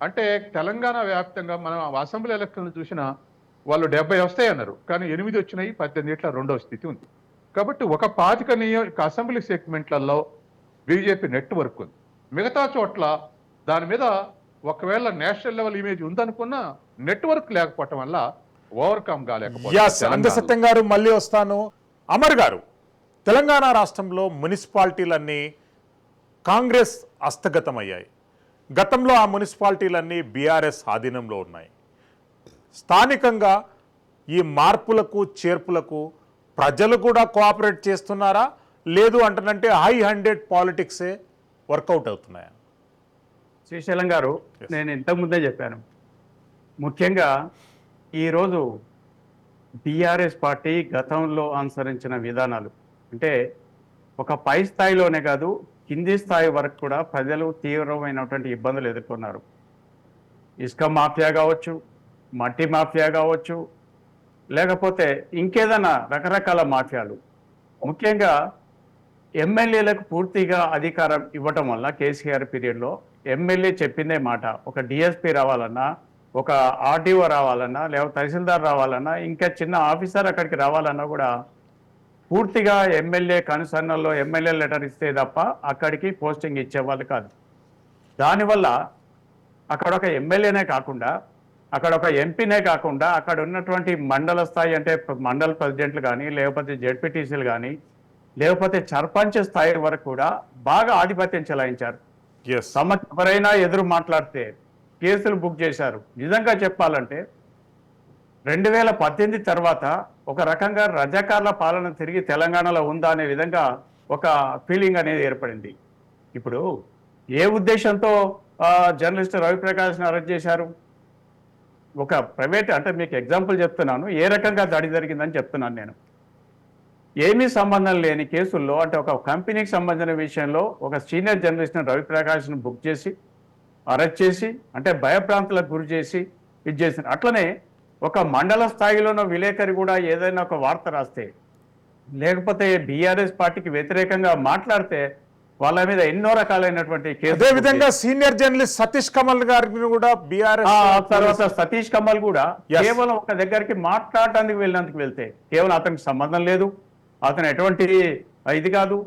అంటే తెలంగాణ వ్యాప్తంగా మనం అసెంబ్లీ ఎలక్షన్లు చూసినా వాళ్ళు 70 వస్తాయి అన్నారు, కానీ 8 వచ్చినాయి, 18 రెండవ స్థితి ఉంది. కాబట్టి ఒక 25 అసెంబ్లీ సెగ్మెంట్లలో బీజేపీ నెట్వర్క్ ఉంది. మిగతా చోట్ల దాని మీద ఒకవేళ నేషనల్ లెవెల్ ఇమేజ్ ఉందనుకున్నా నెట్వర్క్ లేకపోవటం వల్ల ఓవర్కమ్ అందసత్యం గారు మళ్ళీ వస్తాను. అమర్ గారు, తెలంగాణ రాష్ట్రంలో మున్సిపాలిటీలన్నీ కాంగ్రెస్ హస్తగతమయ్యాయి. గతంలో ఆ మున్సిపాలిటీలన్నీ బీఆర్ఎస్ ఆధీనంలో ఉన్నాయి. స్థానికంగా ఈ మార్పులకు చేర్పులకు ప్రజలు కూడా కోఆపరేట్ చేస్తున్నారా, లేదు అంటనంటే హై హండ్రెడ్ పాలిటిక్సే వర్కౌట్ అవుతున్నాయా? శ్రీశైలం గారు, నేను ఇంతకుముందే చెప్పాను, ముఖ్యంగా ఈరోజు బీఆర్ఎస్ పార్టీ గతంలో అనుసరించిన విధానాలు అంటే ఒక పై స్థాయిలోనే కాదు కింది స్థాయి వరకు కూడా ప్రజలు తీవ్రమైనటువంటి ఇబ్బందులు ఎదుర్కొన్నారు. ఇసుక మాఫియా కావచ్చు, మట్టి మాఫియా కావచ్చు, లేకపోతే ఇంకేదైనా రకరకాల మాఫియాలు. ముఖ్యంగా ఎమ్మెల్యేలకు పూర్తిగా అధికారం ఇవ్వటం వల్ల కేసీఆర్ పీరియడ్లో ఎమ్మెల్యే చెప్పిందే మాట. ఒక డిఎస్పీ రావాలన్నా, ఒక ఆర్టీఓ రావాలన్నా, లేకపోతే తహసీల్దార్ రావాలన్నా, ఇంకా చిన్న ఆఫీసర్ అక్కడికి రావాలన్నా కూడా పూర్తిగా ఎమ్మెల్యే కనుసన్నల్లో ఎమ్మెల్యే లెటర్ ఇస్తే తప్ప అక్కడికి పోస్టింగ్ ఇచ్చేవాళ్ళు కాదు. దానివల్ల అక్కడ ఒక ఎమ్మెల్యేనే కాకుండా, అక్కడ ఒక ఎంపీనే కాకుండా, అక్కడ ఉన్నటువంటి మండల స్థాయి అంటే మండల ప్రెసిడెంట్లు కానీ, లేకపోతే జెడ్పీటీసీలు కానీ, లేకపోతే సర్పంచ్ స్థాయి వరకు కూడా బాగా ఆధిపత్యం చెలాయించారు. తమకు ఎవరైనా ఎదురు మాట్లాడితే కేసులు బుక్ చేశారు. నిజంగా చెప్పాలంటే 2018 తర్వాత ఒక రకంగా రజాకార్ల పాలన తిరిగి తెలంగాణలో ఉందా అనే విధంగా ఒక ఫీలింగ్ అనేది ఏర్పడింది. ఇప్పుడు ఏ ఉద్దేశంతో జర్నలిస్ట్ రవిప్రకాష్ని అరెస్ట్ చేశారు? ఒక ప్రైవేట్ అంటే మీకు ఎగ్జాంపుల్ చెప్తున్నాను, ఏ రకంగా దాడి జరిగిందని చెప్తున్నాను నేను. ఏమీ సంబంధం లేని కేసుల్లో అంటే ఒక కంపెనీకి సంబంధించిన విషయంలో ఒక సీనియర్ జర్నలిస్ట్ని రవిప్రకాష్ను బుక్ చేసి అరెస్ట్ చేసి అంటే భయప్రాంతులకు గురి చేసి ఇది చేసిన. అట్లనే ఒక మండల స్థాయిలోనో విలేకరి కూడా ఏదైనా ఒక వార్త రాస్తే, లేకపోతే బీఆర్ఎస్ పార్టీకి వ్యతిరేకంగా మాట్లాడితే వాళ్ళ మీద ఎన్నో రకాలైనటువంటి కేసులు. అదే విధంగా సీనియర్ జర్నలిస్ట్ సతీష్ కమల్ గారిని కూడా బీఆర్ఎస్ తర్వాత సతీష్ కమల్ కూడా కేవలం ఒక దగ్గరికి మాట్లాడటానికి వెళ్ళినందుకు వెళ్తే కేవలం అతనికి సంబంధం లేదు, అతను ఎటువంటి ఇది కాదు.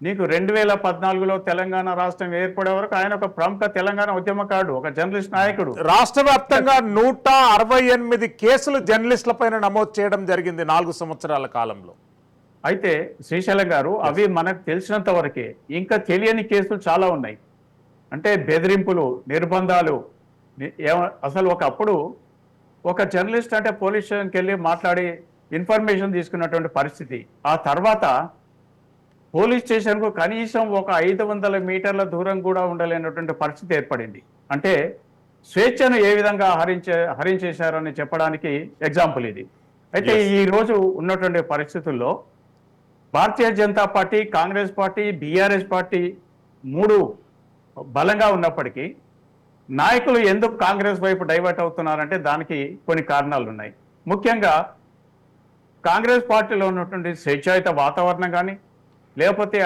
నీకు 2014లో తెలంగాణ రాష్ట్రం ఏర్పడే వరకు ఆయన ఒక ప్రముఖ తెలంగాణ ఉద్యమకారుడు, ఒక జర్నలిస్ట్ నాయకుడు. రాష్ట్ర వ్యాప్తంగా 168 కేసులు జర్నలిస్టుల పైన నమోదు చేయడం జరిగింది 4 సంవత్సరాల కాలంలో. అయితే శ్రీశైలం గారు, అవి మనకు తెలిసినంత వరకే. ఇంకా తెలియని కేసులు చాలా ఉన్నాయి. అంటే బెదిరింపులు, నిర్బంధాలు. అసలు ఒకప్పుడు ఒక జర్నలిస్ట్ అంటే పోలీస్ స్టేషన్కి వెళ్ళి మాట్లాడి ఇన్ఫర్మేషన్ తీసుకున్నటువంటి పరిస్థితి. ఆ తర్వాత పోలీస్ స్టేషన్కు కనీసం ఒక 500 మీటర్ల దూరం కూడా ఉండలేనటువంటి పరిస్థితి ఏర్పడింది. అంటే స్వేచ్ఛను ఏ విధంగా హరించేశారని చెప్పడానికి ఎగ్జాంపుల్ ఇది. అయితే ఈ రోజు ఉన్నటువంటి పరిస్థితుల్లో Bharatiya Janata party, Congress party, BRS party 3 బలంగా ఉన్నప్పటికీ నాయకులు ఎందుకు కాంగ్రెస్ వైపు డైవర్ట్ అవుతున్నారంటే దానికి కొన్ని కారణాలు ఉన్నాయి. ముఖ్యంగా కాంగ్రెస్ పార్టీలో ఉన్నటువంటి స్వేచ్ఛాయుత వాతావరణం కానీ, లేకపోతే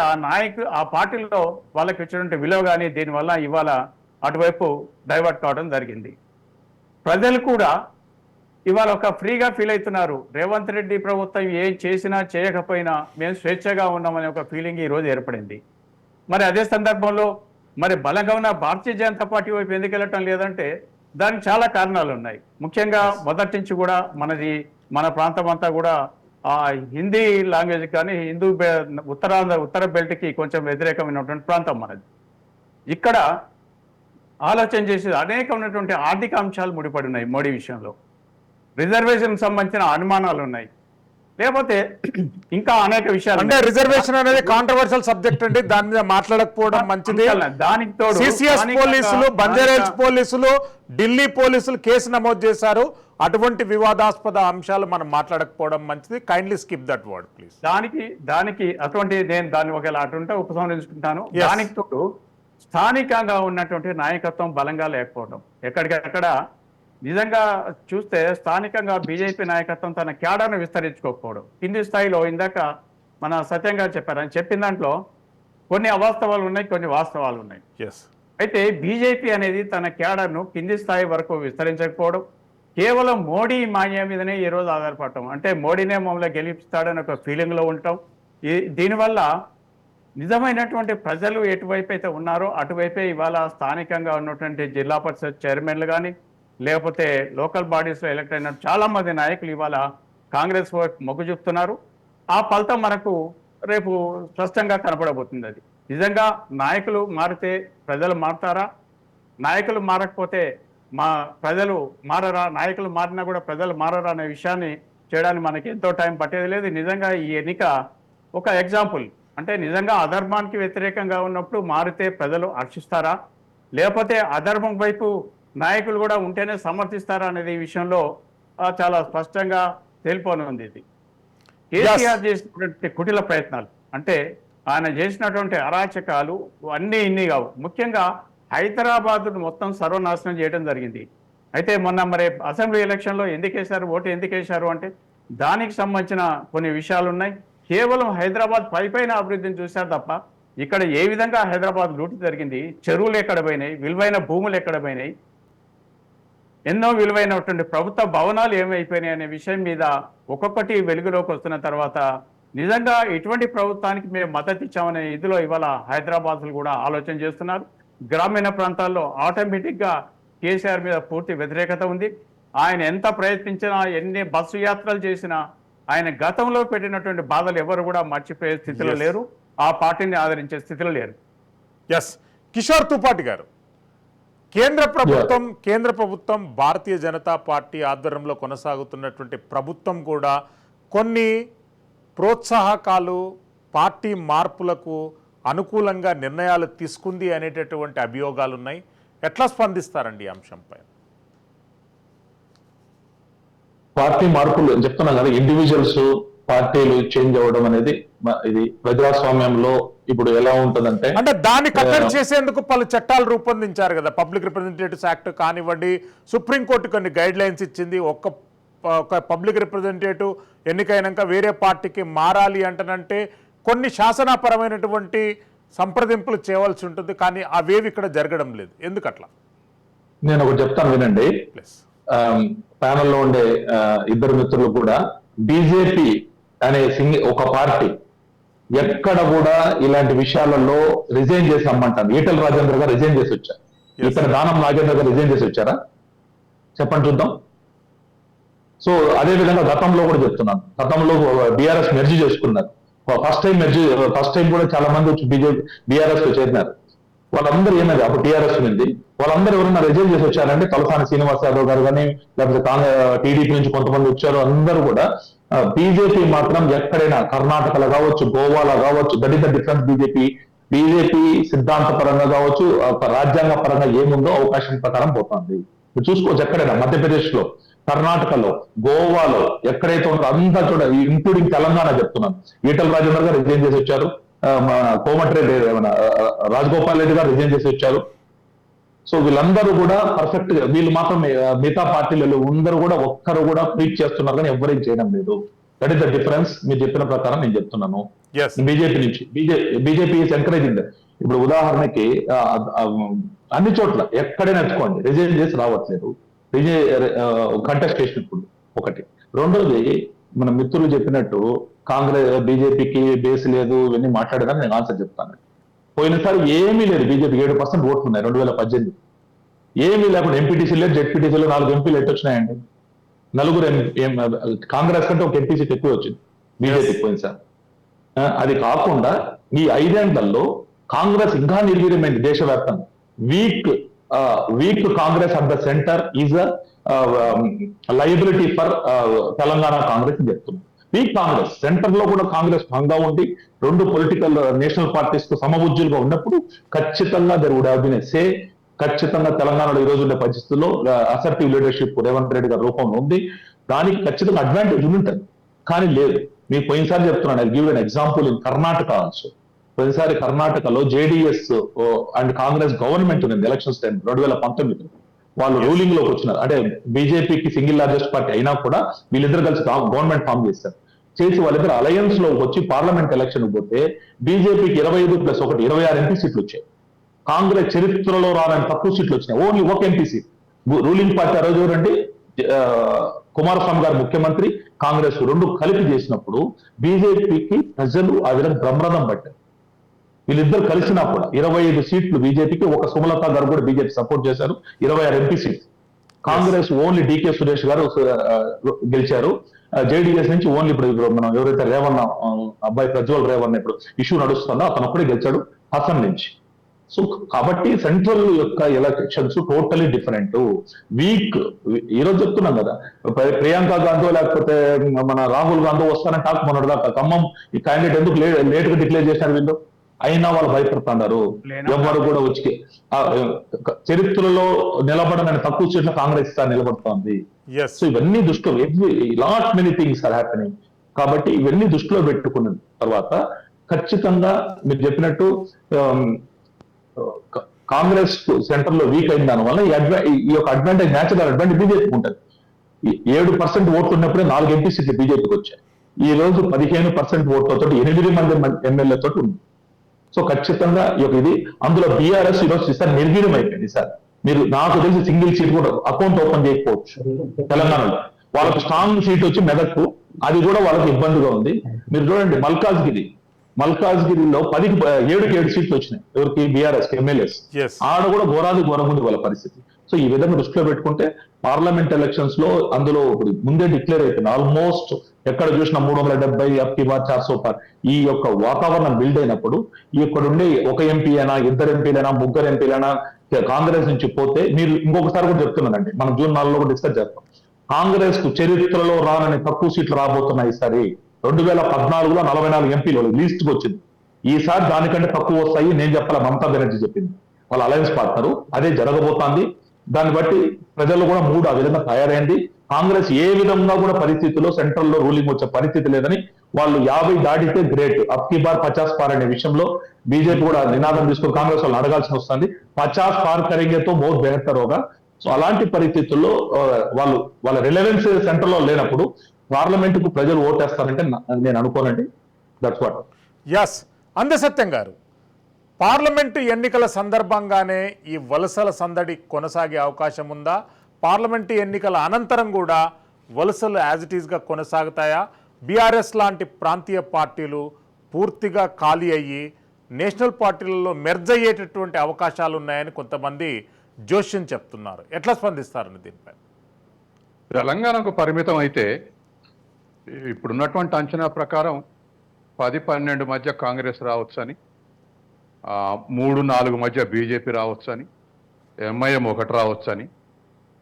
ఆ పార్టీలో వాళ్ళకి ఇచ్చినటువంటి విలువ కానీ, దీనివల్ల ఇవాళ అటువైపు డైవర్ట్ కావడం జరిగింది. ప్రజలు కూడా ఇవాళ ఒక ఫ్రీగా ఫీల్ అవుతున్నారు. రేవంత్ రెడ్డి ప్రభుత్వం ఏం చేసినా చేయకపోయినా మేము స్వేచ్ఛగా ఉన్నామనే ఒక ఫీలింగ్ ఈరోజు ఏర్పడింది. మరి అదే సందర్భంలో మరి బలంగా ఉన్న భారతీయ జనతా పార్టీ వైపు ఎందుకు వెళ్ళటం లేదంటే దానికి చాలా కారణాలు ఉన్నాయి. ముఖ్యంగా మొదటి నుంచి కూడా మన ప్రాంతం అంతా కూడా హిందీ లాంగ్వేజ్ కానీ ఉత్తర బెల్ట్కి కొంచెం వ్యతిరేకమైనటువంటి ప్రాంతం మనది. ఇక్కడ ఆలోచన చేసేది అనేకమైనటువంటి ఆర్థిక అంశాలు ముడిపడి ఉన్నాయి మోడీ విషయంలో. రిజర్వేషన్ సంబంధించిన అనుమానాలు ఉన్నాయి, లేకపోతే ఇంకా అనేక విషయాలు. అంటే రిజర్వేషన్ అనేది కాంట్రవర్షియల్ సబ్జెక్ట్ అండి, దాని మీద మాట్లాడకపోవడం మంచిది. దానికి తోడు సిసిఎస్ పోలీసులు, బంజారాహిల్స్ పోలీసులు, ఢిల్లీ పోలీసులు కేసు నమోదు చేశారు. అటువంటి వివాదాస్పద అంశాలు మనం మాట్లాడకపోవడం మంచిది. Kindly skip that word please. దానికి అటువంటి నేను దాన్ని ఒకవేళ అటుంటే ఉపసంహరించుకుంటాను. Yes. దానికి తోడు స్థానికంగా ఉన్నటువంటి నాయకత్వం బలంగా లేకపోవడం, ఎక్కడికక్కడ నిజంగా చూస్తే స్థానికంగా బీజేపీ నాయకత్వం తన క్యాడర్ను విస్తరించుకోకపోవడం, కింది స్థాయిలో ఇందాక మన సత్యంగా చెప్పారు, అని చెప్పిన దాంట్లో కొన్ని అవాస్తవాలు ఉన్నాయి, కొన్ని వాస్తవాలు ఉన్నాయి. ఎస్, అయితే బీజేపీ అనేది తన క్యాడర్ను కింది స్థాయి వరకు విస్తరించకపోవడం, కేవలం మోడీ మాయ మీదనే ఈ రోజు ఆధారపడటం, అంటే మోడీనే మమ్మల్ని గెలిపిస్తాడని ఒక ఫీలింగ్లో ఉండటం. దీనివల్ల నిజమైనటువంటి ప్రజలు ఎటువైపు అయితే ఉన్నారో అటువైపే ఇవాళ స్థానికంగా ఉన్నటువంటి జిల్లా పరిషత్ చైర్మన్లు కానీ, లేకపోతే లోకల్ బాడీస్లో ఎలక్ట్ అయిన చాలా మంది నాయకులు ఇవాళ కాంగ్రెస్ వైపు మొగ్గు చూపుతున్నారు. ఆ ఫలితం మనకు రేపు స్పష్టంగా కనపడబోతుంది. అది నిజంగా నాయకులు మారితే ప్రజలు మారుతారా, నాయకులు మారకపోతే ప్రజలు మారరా, నాయకులు మారినా కూడా ప్రజలు మారరా అనే విషయాన్ని చేయడానికి మనకి ఎంతో టైం పట్టేది లేదు. నిజంగా ఈ ఎన్నిక ఒక ఎగ్జాంపుల్. అంటే నిజంగా అధర్మానికి వ్యతిరేకంగా ఉన్నప్పుడు మారితే ప్రజలు హర్షిస్తారా, లేకపోతే అధర్మం వైపు నాయకులు కూడా ఉంటేనే సమర్థిస్తారా అనేది ఈ విషయంలో చాలా స్పష్టంగా తేలిపోనుంది. ఇది కేసీఆర్ చేసినటువంటి కుటిల ప్రయత్నాలు, అంటే ఆయన చేసినటువంటి అరాచకాలు అన్నీ ఇన్ని కావు. ముఖ్యంగా హైదరాబాద్ను మొత్తం సర్వనాశనం చేయడం జరిగింది. అయితే మొన్న మరి అసెంబ్లీ ఎలక్షన్లో ఓటు ఎందుకు వేశారు అంటే దానికి సంబంధించిన కొన్ని విషయాలు ఉన్నాయి. కేవలం హైదరాబాద్ పైపైన అభివృద్ధిని చూశారు తప్ప ఇక్కడ ఏ విధంగా హైదరాబాద్ లూటి జరిగింది, చెరువులు ఎక్కడ పోయినాయి, విలువైన భూములు ఎక్కడ పోయినాయి, ఎన్నో విలువైనటువంటి ప్రభుత్వ భవనాలు ఏమైపోయినాయి అనే విషయం మీద ఒక్కొక్కటి వెలుగులోకి వస్తున్న తర్వాత నిజంగా ఇటువంటి ప్రభుత్వానికి మేము మద్దతు ఇచ్చామనే ఇదిలో ఇవాళ హైదరాబాద్లు కూడా ఆలోచన చేస్తున్నారు. గ్రామీణ ప్రాంతాల్లో ఆటోమేటిక్గా కేసీఆర్ మీద పూర్తి వ్యతిరేకత ఉంది. ఆయన ఎంత ప్రయత్నించినా, ఎన్ని బస్సు యాత్రలు చేసినా ఆయన గతంలో పెట్టినటువంటి బాధలు ఎవరు కూడా మర్చిపోయే స్థితిలో లేరు, ఆ పార్టీని ఆదరించే స్థితిలో లేరు. ఎస్, కిషోర్ తుపాటి గారు, కేంద్ర ప్రభుత్వం భారతీయ జనతా పార్టీ ఆధ్వర్యంలో కొనసాగుతున్నటువంటి ప్రభుత్వం కూడా కొన్ని ప్రోత్సాహకాలు, పార్టీ మార్పులకు అనుకూలంగా నిర్ణయాలు తీసుకుంది అనేటటువంటి అభియోగాలు ఉన్నాయి. ఎట్లా స్పందిస్తారండి ఈ అంశంపై? పార్టీ మార్పులు చెప్తున్నాం కదా, ఇండివిజువల్స్ పార్టీలు చేంజ్ అవ్వడం అనేది ఇది ప్రజాస్వామ్యంలో ఇప్పుడు ఎలా ఉంటుందంటే, అంటే దాన్ని కట్టడి చేసేందుకు పలు చట్టాలు రూపొందించారు కదా. పబ్లిక్ రిప్రజెంటేటివ్స్ యాక్ట్ కానివ్వండి, సుప్రీంకోర్టు కొన్ని గైడ్ లైన్స్ ఇచ్చింది. ఒక పబ్లిక్ రిప్రజెంటేటివ్ ఎన్నికైనాక వేరే పార్టీకి మారాలి అంటనంటే కొన్ని శాసనపరమైనటువంటి సంప్రదింపులు చేయవలసి ఉంటుంది, కానీ అవేవి ఇక్కడ జరగడం లేదు. ఎందుకట్లా? నేను ఒకటి చెప్తాను వినండి. ప్లస్ ప్యానెల్లో ఉండే ఇద్దరు మిత్రులు కూడా బీజేపీ అనే ఒక పార్టీ ఎక్కడ కూడా ఇలాంటి విషయాలలో రిజైన్ చేసి రమ్మంటాను. ఈటల రాజేంద్ర గారు రిజైన్ చేసి వచ్చారు. ఇక్కడ దానం నాగేంద్ర గారు రిజైన్ చేసి వచ్చారా? చెప్పండి చూద్దాం. సో అదే విధంగా గతంలో కూడా చెప్తున్నాను, గతంలో బీఆర్ఎస్ మెర్జీ చేసుకున్నారు. ఫస్ట్ టైం కూడా చాలా మంది వచ్చి బీఆర్ఎస్ లో చేరినారు. వాళ్ళందరూ ఏమది అప్పుడు టీఆర్ఎస్ ఉంది, వాళ్ళందరూ ఎవరైనా రిజైన్ చేసి వచ్చారంటే తలసాని శ్రీనివాస్ యాదవ్ గారు కానీ, లేకపోతే టీడీపీ నుంచి కొంతమంది వచ్చారు. అందరూ కూడా బీజేపీ మాత్రం ఎక్కడైనా కర్ణాటకలో కావచ్చు, గోవాలో కావచ్చు, that is the difference. BJP సిద్ధాంత పరంగా కావచ్చు, రాజ్యాంగ పరంగా ఏముందో అవకాశం ప్రకారం పోతుంది. మీరు చూసుకోవచ్చు, ఎక్కడైనా మధ్యప్రదేశ్ లో, కర్ణాటకలో, గోవాలో ఎక్కడైతే ఉన్నారో అంతా చూడ, ఇంక్లూడింగ్ తెలంగాణ చెప్తున్నాను. ఈటల రాజేందర్ గారు రిజైన్ చేసి వచ్చారు, కోమటిరెడ్డి రాజగోపాల్ రెడ్డి గారు రిజైన్ చేసి వచ్చారు. సో వీళ్ళందరూ కూడా పర్ఫెక్ట్ గా, వీళ్ళు మాత్రం మిగతా పార్టీలలో అందరూ కూడా ఒక్కరు కూడా ప్రీచ్ చేస్తున్నారు కానీ ఎవరేం చేయడం లేదు. That is the difference. మీరు చెప్పిన ప్రకారం నేను చెప్తున్నాను. బీజేపీ నుంచి బీజేపీ ఈస్ ఎంకరేజింగ్. ఇప్పుడు ఉదాహరణకి అన్ని చోట్ల ఎక్కడైనా నేర్చుకోండి, రిజైన్ చేసి రావట్లేదు, కంటెస్ట్ చేసినప్పుడు. ఒకటి. రెండోది, మన మిత్రులు చెప్పినట్టు కాంగ్రెస్ బీజేపీకి బేస్ లేదు ఇవన్నీ మాట్లాడగానే నేను ఆన్సర్ చెప్తాను. పోయినసారి ఏమీ లేదు, బీజేపీ 7% ఓట్లు ఉన్నాయి 2018. ఏమీ లేకుండా ఎంపీటీసీ లేదు, జెడ్పీటీసీలో 4 ఎంపీలు ఎట్టు వచ్చినాయండి. 4 కాంగ్రెస్ కంటే ఒక ఎంపీ సీట్ ఎక్కువ వచ్చింది బీజేపీకి పోయినసారి. అది కాకుండా ఈ 5 ఏళ్లలో కాంగ్రెస్ ఇంకా నిర్వీర్యమైంది దేశవ్యాప్తంగా. Week week Congress at the centre is liability for Telangana Congress చెప్తున్నాం. వీక్ కాంగ్రెస్ సెంటర్ లో కూడా కాంగ్రెస్ స్ట్రాంగ్ గా ఉండి రెండు పొలిటికల్ నేషనల్ పార్టీస్ కు సమబుజ్జులుగా ఉన్నప్పుడు ఖచ్చితంగా there would have been a say. ఖచ్చితంగా తెలంగాణలో ఈ రోజు ఉండే పరిస్థితుల్లో అసర్టివ్ లీడర్షిప్ రేవంత్ రెడ్డి గారి రూపంలో ఉంది. దానికి ఖచ్చితంగా అడ్వాంటేజ్ ఉంటుంది. కానీ లేదు, మీకు పోయినసారి చెప్తున్నాను, I give an example in Karnataka also. పోయినసారి కర్ణాటకలో జేడీఎస్ అండ్ కాంగ్రెస్ గవర్నమెంట్ ఉంది ఎలక్షన్స్ టైం 2019. వాళ్ళు రూలింగ్ లోకి వచ్చినారు. అంటే బీజేపీకి సింగిల్ లార్జెస్ట్ పార్టీ అయినా కూడా వీళ్ళిద్దరు కలిసి గవర్నమెంట్ ఫామ్ చేస్తారు. చేసి వాళ్ళిద్దరు అలయన్స్ లో వచ్చి పార్లమెంట్ ఎలక్షన్ పోతే బీజేపీకి 25+1 26 ఎంపీ సీట్లు వచ్చాయి. కాంగ్రెస్ చరిత్రలో రాలని తక్కువ సీట్లు వచ్చినాయి, ఓన్లీ ఒక ఎంపీ సీట్. రూలింగ్ పార్టీ ఆ రోజు ఎవరండి, కుమారస్వామి గారు ముఖ్యమంత్రి, కాంగ్రెస్ రెండు కలిపి చేసినప్పుడు బీజేపీకి ప్రజలు ఆ విధంగా బ్రహ్మరథం పట్టారు. వీళ్ళిద్దరు కలిసినా కూడా 25 సీట్లు బీజేపీకి, ఒక సుమలత గారు కూడా బీజేపీ సపోర్ట్ చేశారు, 26 ఎంపీ సీట్లు. కాంగ్రెస్ ఓన్లీ డీకే సురేష్ గారు గెలిచారు. జేడీఎస్ నుంచి ఓన్లీ ఇప్పుడు మనం ఎవరైతే రేవన్న అబ్బాయి ప్రజ్వల్ రేవన్న ఇప్పుడు ఇష్యూ నడుస్తుందో అతను ఒక్కడే గెలిచాడు హసన్ నుంచి. సో కాబట్టి సెంట్రల్ యొక్క ఎలక్షన్స్ టోటలీ డిఫరెంట్. వీక్ ఈ రోజు చెప్తున్నాం కదా, ప్రియాంక గాంధీ లేకపోతే మన రాహుల్ గాంధీ వస్తారని టాక్ మొన్నటిదాకా ఖమ్మం ఈ క్యాండిడేట్ ఎందుకు లేట్ గా డిక్లేర్ చేశారు వీళ్ళు, అయినా వాళ్ళు భయపడుతున్నారు. ఎవరు కూడా వచ్చి చరిత్రలో నిలబడని తక్కువ సీట్ల కాంగ్రెస్ నిలబడుతోంది. సో ఇవన్నీ దృష్టిలో lot many things are happening. కాబట్టి ఇవన్నీ దృష్టిలో పెట్టుకున్న తర్వాత ఖచ్చితంగా మీరు చెప్పినట్టు కాంగ్రెస్ సెంటర్ లో వీక్ అయిన దాని వల్ల ఈ యొక్క అడ్వాంటేజ్, న్యాచురల్ అడ్వాంటేజ్ బీజేపీకి ఉంటుంది. 7% ఓట్లు ఉన్నప్పుడే 4 ఎంపీ సీట్లు బీజేపీకి వచ్చాయి. ఈ రోజు 15% ఓట్లతో 8 మంది ఎమ్మెల్యేతో ఉంది. సో ఖచ్చితంగా ఇది అందులో బీఆర్ఎస్ ఈరోజు ఈసారి నిర్వీర్యం అయిపోయింది. సార్ మీరు నాకు తెలిసి సింగిల్ సీట్ కూడా అకౌంట్ ఓపెన్ చేయకపోవచ్చు తెలంగాణలో. వాళ్ళకి స్ట్రాంగ్ సీట్ వచ్చి మెదక్కు, అది కూడా వాళ్ళకి ఇబ్బందిగా ఉంది. మీరు చూడండి మల్కాజ్గిరిలో 7 సీట్లు వచ్చినాయి ఎవరికి, బీఆర్ఎస్ ఎమ్మెల్యేస్. ఆడ కూడా ఘోరంగా ఉంది వాళ్ళ పరిస్థితి. సో ఈ విధంగా దృష్టిలో పెట్టుకుంటే పార్లమెంట్ ఎలక్షన్స్ లో అందులో ఇప్పుడు ముందే డిక్లేర్ అయిపోయింది ఆల్మోస్ట్ ఎక్కడ చూసినా 370 అప్ కి బార్ 400 పార్. ఈ యొక్క వాతావరణం బిల్డ్ అయినప్పుడు ఇక్కడ ఉండే ఒక ఎంపీ అయినా, 2 ఎంపీలైనా, 3 ఎంపీలైనా కాంగ్రెస్ నుంచి పోతే, మీరు ఇంకొకసారి కూడా చెప్తున్నానండి, మనం జూన్ 4లో కూడా డిస్కస్ చేస్తాం. కాంగ్రెస్ కు చరిత్రలో రానని తక్కువ సీట్లు రాబోతున్నాయి ఈసారి. 2014లో 44 ఎంపీలు లీస్ట్ కి వచ్చింది. ఈసారి దానికంటే తక్కువ వస్తాయి నేను చెప్పాల, మమతా బెనర్జీ చెప్పింది. వాళ్ళ అలయన్స్ పార్ట్నరు అదే జరగబోతోంది. దాన్ని బట్టి ప్రజలు కూడా మూడు ఆ విధంగా తయారైంది. కాంగ్రెస్ ఏ విధంగా కూడా పరిస్థితుల్లో సెంట్రల్ లో రూలింగ్ వచ్చే పరిస్థితి లేదని, వాళ్ళు 50 దాటితే గ్రేట్, అప్ కి బార్ 50 పార్ అనే విషయంలో బీజేపీ కూడా నినాదం తీసుకుని కాంగ్రెస్ వాళ్ళు అడగాల్సి వస్తుంది. 50 పార్ కరేంగేతో బహుత్ బెహతర్ హోగా. సో అలాంటి పరిస్థితుల్లో వాళ్ళ రిలవెన్స్ సెంటర్ లో లేనప్పుడు పార్లమెంట్ కు ప్రజలు ఓటేస్తారంటే నేను అనుకోనండి. That's what. ఎస్, అందసత్యం గారు, పార్లమెంటు ఎన్నికల సందర్భంగానే ఈ వలసల సందడి కొనసాగే అవకాశం ఉందా? పార్లమెంటు ఎన్నికల అనంతరం కూడా వలసలు యాజ్ ఇట్ ఈస్గా కొనసాగుతాయా? బీఆర్ఎస్ లాంటి ప్రాంతీయ పార్టీలు పూర్తిగా ఖాళీ అయ్యి నేషనల్ పార్టీలలో మెర్జ్ అయ్యేటటువంటి అవకాశాలు ఉన్నాయని కొంతమంది జోష్యం చెప్తున్నారు. ఎట్లా స్పందిస్తారని దీనిపై? తెలంగాణకు పరిమితం అయితే ఇప్పుడున్నటువంటి అంచనా ప్రకారం 10-12 మధ్య కాంగ్రెస్ రావచ్చని, 3-4 మధ్య బీజేపీ రావచ్చని, ఎంఐఎం 1 రావచ్చని,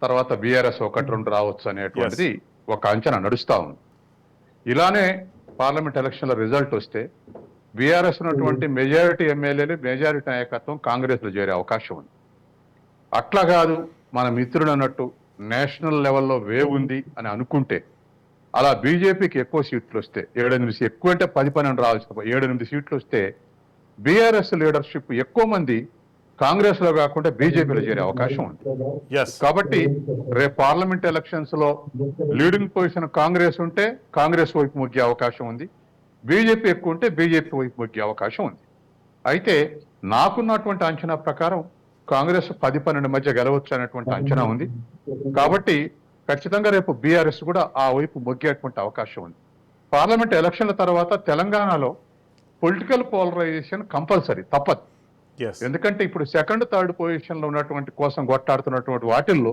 తర్వాత బీఆర్ఎస్ 1-2 రావచ్చు అనేటువంటిది ఒక అంచనా నడుస్తూ ఉంది. ఇలానే పార్లమెంట్ ఎలక్షన్ల రిజల్ట్ వస్తే బీఆర్ఎస్ ఉన్నటువంటి మెజారిటీ ఎమ్మెల్యేలు, మెజారిటీ నాయకత్వం కాంగ్రెస్లో చేరే అవకాశం ఉంది. అట్లా కాదు, మన మిత్రుడు అన్నట్టు నేషనల్ లెవెల్లో వేవ్ ఉంది అని అనుకుంటే, అలా బీజేపీకి ఎక్కువ సీట్లు వస్తే 7-8 ఎక్కువ అంటే 10-12 రావాల్సిన 7-8 సీట్లు వస్తే బీఆర్ఎస్ లీడర్షిప్ ఎక్కువ మంది కాంగ్రెస్ లో కాకుండా బీజేపీలో చేరే అవకాశం ఉంది. కాబట్టి రేపు పార్లమెంట్ ఎలక్షన్స్ లో లీడింగ్ పొజిషన్ కాంగ్రెస్ ఉంటే కాంగ్రెస్ వైపు మొగ్గే అవకాశం ఉంది, బీజేపీ ఎక్కువ ఉంటే బీజేపీ వైపు మొగ్గే అవకాశం ఉంది. అయితే నాకున్నటువంటి అంచనా ప్రకారం కాంగ్రెస్ 10-12 మధ్య గెలవచ్చు అనేటువంటి అంచనా ఉంది. కాబట్టి ఖచ్చితంగా రేపు బీఆర్ఎస్ కూడా ఆ వైపు మొగ్గేటువంటి అవకాశం ఉంది. పార్లమెంట్ ఎలక్షన్ల తర్వాత తెలంగాణలో పొలిటికల్ పోలరైజేషన్ కంపల్సరీ, తప్పదు. ఎందుకంటే ఇప్పుడు 2nd, 3rd పొజిషన్లో ఉన్నటువంటి కోసం కొట్టాడుతున్నటువంటి వాటిల్లో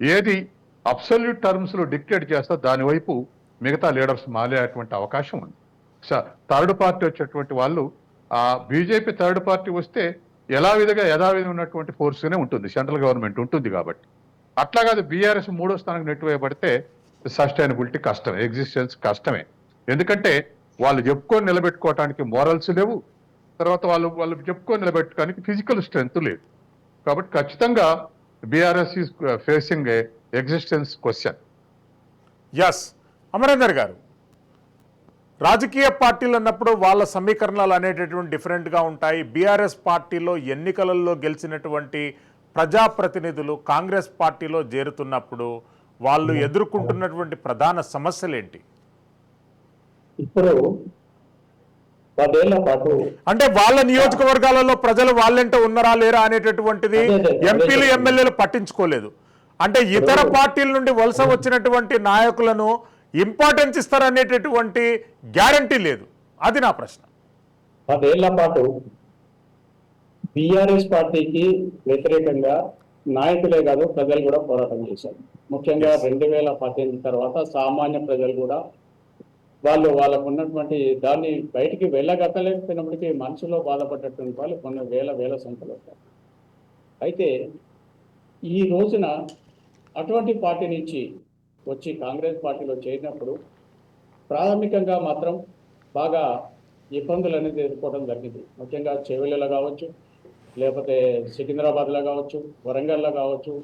ఏది అబ్సల్యూట్ టర్మ్స్ లో డిక్టేట్ చేస్తా దాని వైపు మిగతా లీడర్స్ మారేటువంటి అవకాశం ఉంది. 3rd పార్టీ వచ్చేటువంటి వాళ్ళు, ఆ బీజేపీ 3rd పార్టీ వస్తే యథావిధి ఉన్నటువంటి ఫోర్స్గానే ఉంటుంది, సెంట్రల్ గవర్నమెంట్ ఉంటుంది కాబట్టి. అట్లా కాదు బీఆర్ఎస్ 3వ స్థానానికి నెట్టివేయబడితే సస్టైనబిలిటీ కష్టమే, ఎగ్జిస్టెన్స్ కష్టమే. ఎందుకంటే వాళ్ళు చెప్పుకొని నిలబెట్టుకోవటానికి మోరల్స్ లేవు, తర్వాత వాళ్ళు చెప్పుకొని నిలబెట్టుకోవడానికి ఫిజికల్ స్ట్రెంగ్త్ లేదు. కాబట్టి ఖచ్చితంగా BRS is facing a existence question. Yes Amarender గారు, రాజకీయ పార్టీలు అన్నప్పుడు వాళ్ళ సమీకరణాలు అనేటటువంటి డిఫరెంట్గా ఉంటాయి. బీఆర్ఎస్ పార్టీలో ఎన్నికలలో గెలిచినటువంటి ప్రజాప్రతినిధులు కాంగ్రెస్ పార్టీలో చేరుతున్నప్పుడు వాళ్ళు ఎదుర్కొంటున్నటువంటి ప్రధాన సమస్యలు ఏంటి? ఇప్పుడు 10 ఏళ్ల పాటు అంటే వాళ్ళ నియోజకవర్గాలలో ప్రజలు వాళ్ళంటే ఉన్నారా లేరా అనేటటువంటిది ఎంపీలు ఎమ్మెల్యేలు పట్టించుకోలేదు. అంటే ఇతర పార్టీల నుండి వలస వచ్చినటువంటి నాయకులను ఇంపార్టెన్స్ ఇస్తారనేటటువంటి గ్యారంటీ లేదు. అది నా ప్రశ్న. 10 ఏళ్ల పాటు బీఆర్ఎస్ పార్టీకి వ్యతిరేకంగా నాయకులే కాదు ప్రజలు కూడా పోరాటం చేశారు. ముఖ్యంగా 2018 తర్వాత సామాన్య ప్రజలు కూడా వాళ్ళకు ఉన్నటువంటి దాన్ని బయటికి వెళ్ళగట్టలేకపోయినప్పటికీ మనసులో బాధపడ్డటువంటి వాళ్ళు కొన్ని వేల సంఖ్యలో ఉంటారు. అయితే ఈ రోజున అటువంటి పార్టీ నుంచి వచ్చి కాంగ్రెస్ పార్టీలో చేరినప్పుడు ప్రాథమికంగా మాత్రం బాగా ఇబ్బందులు అనేది ఎదుర్కోవడం జరిగింది. ముఖ్యంగా చెవెళ్ళలో కావచ్చు, లేకపోతే సికింద్రాబాద్లో కావచ్చు, వరంగల్లో కావచ్చు,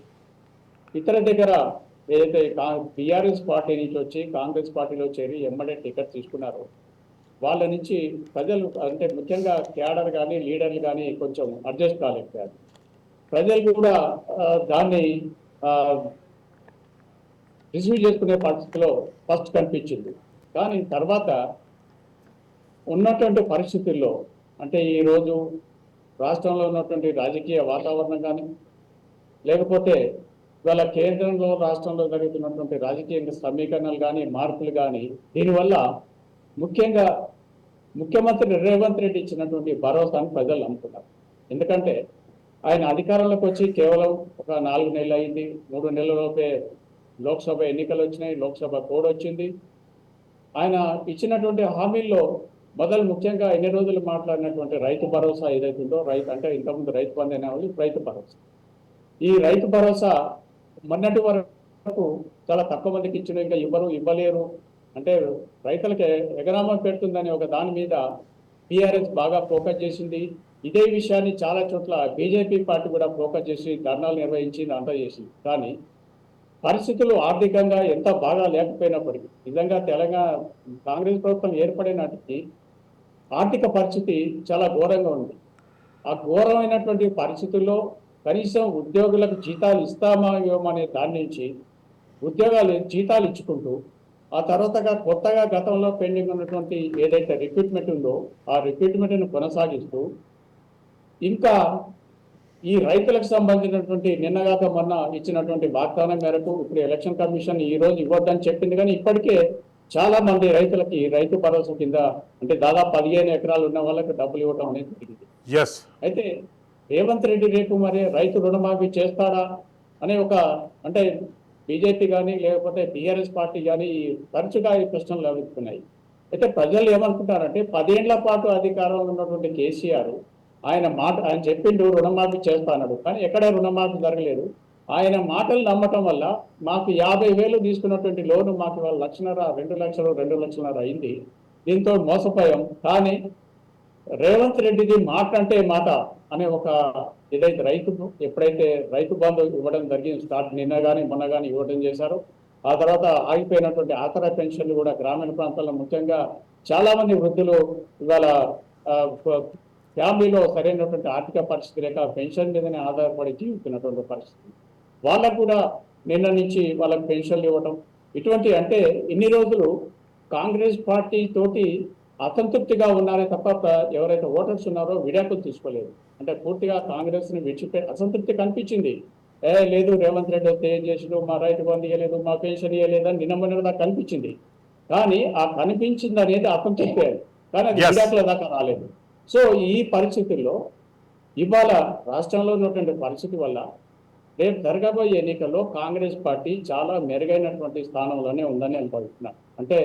ఇతర దగ్గర ఏదైతే బీఆర్ఎస్ పార్టీ నుంచి వచ్చి కాంగ్రెస్ పార్టీలో చేరి ఎమ్మడే టికెట్ తీసుకున్నారో వాళ్ళ నుంచి ప్రజలు, అంటే ముఖ్యంగా క్యాడర్ కానీ లీడర్లు కానీ కొంచెం అడ్జస్ట్ కాలేకపోయారు. ప్రజలు కూడా దాన్ని రిసీవ్ చేసుకునే పరిస్థితిలో ఫస్ట్ కనిపించింది. కానీ తర్వాత ఉన్నటువంటి పరిస్థితుల్లో, అంటే ఈరోజు రాష్ట్రంలో ఉన్నటువంటి రాజకీయ వాతావరణం కానీ, లేకపోతే ఇవాళ కేంద్రంలో రాష్ట్రంలో జరుగుతున్నటువంటి రాజకీయ సమీకరణలు కానీ, మార్పులు కానీ, దీనివల్ల ముఖ్యంగా ముఖ్యమంత్రి రేవంత్ రెడ్డి ఇచ్చినటువంటి భరోసాను ప్రజలు నమ్ముతున్నారు. ఎందుకంటే ఆయన అధికారంలోకి వచ్చి కేవలం ఒక 4 నెలలు అయింది. 3 నెలలలోపే లోక్సభ ఎన్నికలు వచ్చినాయి, లోక్సభ కోడ్ వచ్చింది. ఆయన ఇచ్చినటువంటి హామీల్లో మొదలు ముఖ్యంగా ఎన్ని రోజులు మాట్లాడినటువంటి రైతు భరోసా ఏదైతుందో, రైతు అంటే ఇంతకుముందు రైతు బంధు అనేవాళ్ళు, రైతు భరోసా. ఈ రైతు భరోసా మొన్నటి వరకు చాలా తక్కువ మందికి ఇచ్చిన, ఇంకా ఇవ్వలేరు, అంటే రైతులకి ఎగరామం పెడుతుందని ఒక దాని మీద బీఆర్ఎస్ బాగా ఫోకస్ చేసింది. ఇదే విషయాన్ని చాలా చోట్ల బీజేపీ పార్టీ కూడా ఫోకస్ చేసి ధర్నాలు నిర్వహించింది, అంతా చేసింది. కానీ పరిస్థితులు ఆర్థికంగా ఎంత బాగా లేకపోయినప్పటికీ, నిజంగా తెలంగాణ కాంగ్రెస్ ప్రభుత్వం ఏర్పడినప్పటికీ ఆర్థిక పరిస్థితి చాలా ఘోరంగా ఉంది. ఆ ఘోరమైనటువంటి పరిస్థితుల్లో కనీసం ఉద్యోగులకు జీతాలు ఇస్తామా ఇవ్వమనే దాని నుంచి జీతాలు ఇచ్చుకుంటూ, ఆ తర్వాత కొత్తగా గతంలో పెండింగ్ ఉన్నటువంటి ఏదైతే రిక్రూట్మెంట్ ఉందో ఆ రిక్రూట్మెంట్ను కొనసాగిస్తూ, ఇంకా ఈ రైతులకు సంబంధించినటువంటి నిన్నగాక మొన్న ఇచ్చినటువంటి వాగ్దానం మేరకు ఇప్పుడు ఎలక్షన్ కమిషన్ ఈ రోజు ఇవ్వద్దని చెప్పింది. కానీ ఇప్పటికే చాలా మంది రైతులకి రైతు భరోసా కింద, అంటే దాదాపు 15 ఎకరాలు ఉన్న వాళ్ళకి డబ్బులు ఇవ్వడం అనేది జరిగింది. అయితే రేవంత్ రెడ్డి రేపు మరి రైతు రుణమాఫీ చేస్తాడా అనే ఒక, అంటే బీజేపీ కానీ లేకపోతే బీఆర్ఎస్ పార్టీ కానీ తరచుగా ఈ ప్రశ్నలు లేవెత్తుతున్నాయి. అయితే ప్రజలు ఏమనుకుంటారంటే 10 ఏళ్ల పాటు అధికారంలో ఉన్నటువంటి కేసీఆర్ ఆయన చెప్పిండు రుణమాఫీ చేస్తా అన్నాడు, కానీ ఎక్కడ రుణమాఫీ జరగలేదు. ఆయన మాటలు నమ్మటం వల్ల మాకు 50,000 తీసుకున్నటువంటి లోను మాకు 1,00,000, 2,00,000 అయింది. దీంతో మోసపోయాం. కానీ రేవంత్ రెడ్డిది మాట అంటే మాట అనే ఒక ఏదైతే ఎప్పుడైతే రైతు బంధు ఇవ్వడం జరిగింది, స్టార్ట్ నిన్న కానీ మొన్న కానీ ఇవ్వడం చేశారు. ఆ తర్వాత ఆగిపోయినటువంటి ఆసరా పెన్షన్లు కూడా గ్రామీణ ప్రాంతాల్లో ముఖ్యంగా చాలా మంది వృద్ధులు ఇవాళ ఫ్యామిలీలో సరైనటువంటి ఆర్థిక పరిస్థితి లేక పెన్షన్ మీదనే ఆధారపడి జీవిస్తున్నటువంటి పరిస్థితి, వాళ్ళకు కూడా నిన్న నుంచి వాళ్ళకి పెన్షన్లు ఇవ్వటం, ఇటువంటి, అంటే ఇన్ని రోజులు కాంగ్రెస్ పార్టీ తోటి అసంతృప్తిగా ఉన్నారే తప్ప ఎవరైతే ఓటర్స్ ఉన్నారో విడాకులు తీసుకోలేదు. అంటే పూర్తిగా కాంగ్రెస్ని అసంతృప్తి కనిపించింది. లేదు రేవంత్ రెడ్డి వస్తే ఏం చేసిడు, మా రైతు బంధు ఇవ్వలేదు, మా పెన్షన్ ఇవ్వలేదని నిన్న కనిపించింది. కానీ ఆ కనిపించింది అనేది అసంతృప్తి, కానీ అది విడాకుల దాకా రాలేదు. సో ఈ పరిస్థితుల్లో ఇవాళ రాష్ట్రంలో ఉన్నటువంటి పరిస్థితి వల్ల రేపు జరగబోయే ఎన్నికల్లో కాంగ్రెస్ పార్టీ చాలా మెరుగైనటువంటి స్థానంలోనే ఉందని అనుకుంటున్నాను. అంటే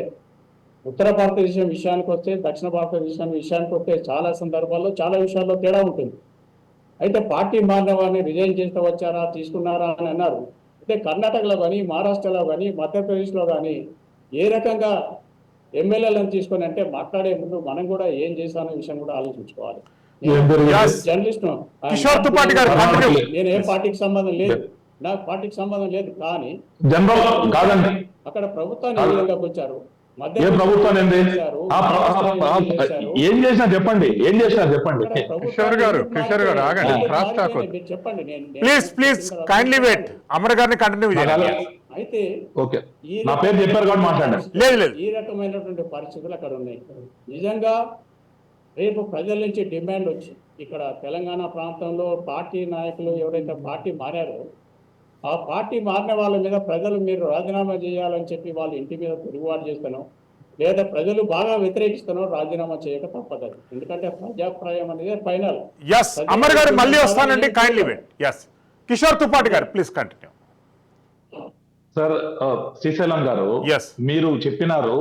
ఉత్తర భారతదేశం విషయానికి వస్తే, దక్షిణ భారతదేశం విషయానికి వస్తే చాలా సందర్భాల్లో చాలా విషయాల్లో తేడా ఉంటుంది. అయితే పార్టీ మారిన వారిని రిజైన్ చేస్తూ వచ్చారా, తీసుకున్నారా అని అన్నారు. అయితే కర్ణాటకలో కానీ, మహారాష్ట్రలో కానీ, మధ్యప్రదేశ్లో కానీ ఏ రకంగా ఎమ్మెల్యేలను తీసుకొని అంటే మాట్లాడే ముందు మనం కూడా ఏం చేశామనే విషయం కూడా ఆలోచించుకోవాలి. Yes. జర్నలిస్ట్ కిషోర్ తుపాటి గారు continue. నేను ఏ పార్టీకి సంబంధం లేదు, నాకు పార్టీకి సంబంధం లేదు. కానీ జనరల్ కాదండి, అక్కడ ప్రభుత్వాన్ని ఏ విధంగా వచ్చారు, ఏ ప్రభుత్వం ఏంది? ఏం చేసినా చెప్పండి, ఏం చేసినా చెప్పండి. కిషోర్ గారు ఆగండి, క్రాస్ టాక్ వద్దు. చెప్పండి. Please kindly wait. అమర్ గారిని కంటిన్యూ చేయాలి. అయితే ఓకే, నా పేరు చెప్పారు కాబట్టి మాట్లాడండి. లేదు. ఈ రకమైనటువంటి పరిస్థితులు అక్కడ ఉన్నాయి. నిజంగా రేపు ప్రజల నుంచి డిమాండ్ వచ్చి ఇక్కడ తెలంగాణ ప్రాంతంలో పార్టీ నాయకులు ఎవరైతే పార్టీ మారారో ఆ పార్టీ మారిన వాళ్ళ మీద ప్రజలు మీరు రాజీనామా చేయాలని చెప్పి వాళ్ళు ఇంటి మీద తిరుగుబాటు చేస్తానో లేదా ప్రజలు బాగా వ్యతిరేకిస్తానో రాజీనామా చేయక తప్పదు. ఎందుకంటే ప్రజాప్రాయం అనేది ఫైనల్. ఎస్, అమర్ గారు మళ్ళీ వస్తానండి, kindly wait. Yes, Kishore Tupati గారు ప్లీజ్ కంటిన్యూ. సార్ శ్రీశైలం గారు, Yes. మీరు చెప్పినారు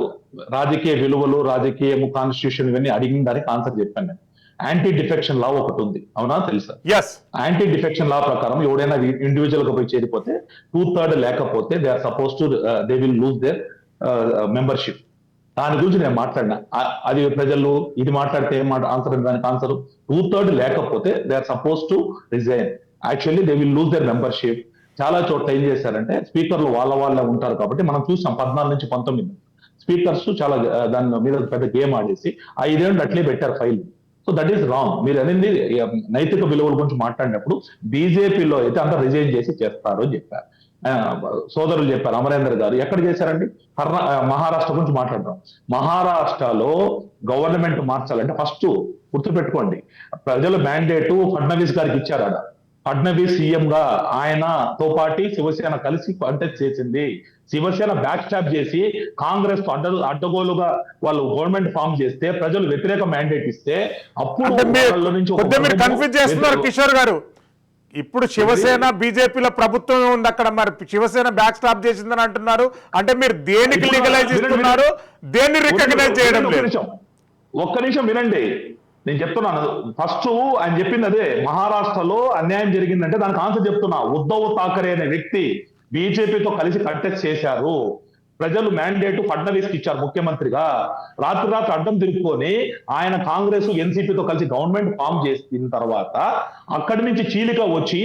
రాజకీయ విలువలు, రాజకీయము, కాన్స్టిట్యూషన్ ఇవన్నీ అడిగిన దానికి ఆన్సర్ చెప్పాను నేను. యాంటీ డిఫెక్షన్ లా ఒకటి ఉంది, అవునా? తెలుసా? ఎస్, యాంటీ డిఫెక్షన్ లా ప్రకారం ఎవడైనా ఇండివిజువల్ గా పోయి చేరిపోతే 2/3 లేకపోతే they are suppose to they will lose their membership. దాని గురించి నేను మాట్లాడినా. అది ప్రజలు ఇది మాట్లాడితే ఏం ఆన్సర్, దానికి ఆన్సర్ 2/3 లేకపోతే they are suppose to resign. Actually they will lose their membership. చాలా చోట్ల ఏం చేశారంటే స్పీకర్లు వాళ్ళే ఉంటారు కాబట్టి మనం చూసాం 14 నుంచి 19 స్పీకర్స్ చాలా దాని మీద పెద్ద గేమ్ ఆడేసి 5 ఏళ్ళు అట్లే పెట్టారు file. So that is wrong. మీరు అనేది నైతిక విలువల గురించి మాట్లాడినప్పుడు బీజేపీలో అయితే అంతా రిజైన్ చేసి చేస్తారు అని చెప్పారు. సోదరులు చెప్పారు, అమరేందర్ గారు ఎక్కడ చేశారండి? మహారాష్ట్ర గురించి మాట్లాడదాం. మహారాష్ట్రలో గవర్నమెంట్ మార్చాలంటే ఫస్ట్ గుర్తుపెట్టుకోండి, ప్రజలు మ్యాండేట్ ఫడ్నవీస్ గారికి ఇచ్చారు. ఆడ ఫడ్నవీస్ సీఎం గా ఆయనతో పాటు శివసేన కలిసి కంటెస్ట్ చేసింది. శివసేన బ్యాక్ స్టాప్ చేసి కాంగ్రెస్ అడ్డగోలుగా వాళ్ళు గవర్నమెంట్ ఫామ్ చేస్తే ప్రజలు వ్యతిరేక మ్యాండేట్ ఇస్తే అప్పుడు మీరు కన్ఫ్యూజ్ చేస్తున్నారు కిషోర్ గారు. ఇప్పుడు శివసేన బీజేపీలో ప్రభుత్వం ఉంది అక్కడ, మరి శివసేన బ్యాక్ స్టాప్ చేసిందని అంటున్నారు. అంటే మీరు దేనికి లీగలైజ్ చేస్తున్నారు, దేన్ని రికగ్నైజ్ చేయడం లేదు? ఒక్క నిమిషం వినండి, నేను చెప్తున్నాను. ఫస్ట్ ఆయన చెప్పింది అదే, మహారాష్ట్రలో అన్యాయం జరిగిందంటే దానికి ఆన్సర్ చెప్తున్నా. ఉద్ధవ్ ఠాకరే అనే వ్యక్తి బీజేపీతో కలిసి కంటెస్ట్ చేశారు. ప్రజలు మ్యాండేట్ ఫడ్నవీస్ కి ఇచ్చారు ముఖ్యమంత్రిగా. రాత్రి అడ్డం తిరుపుకొని ఆయన కాంగ్రెస్ ఎన్సీపీతో కలిసి గవర్నమెంట్ ఫామ్ చేసిన తర్వాత అక్కడి నుంచి చీలిక వచ్చి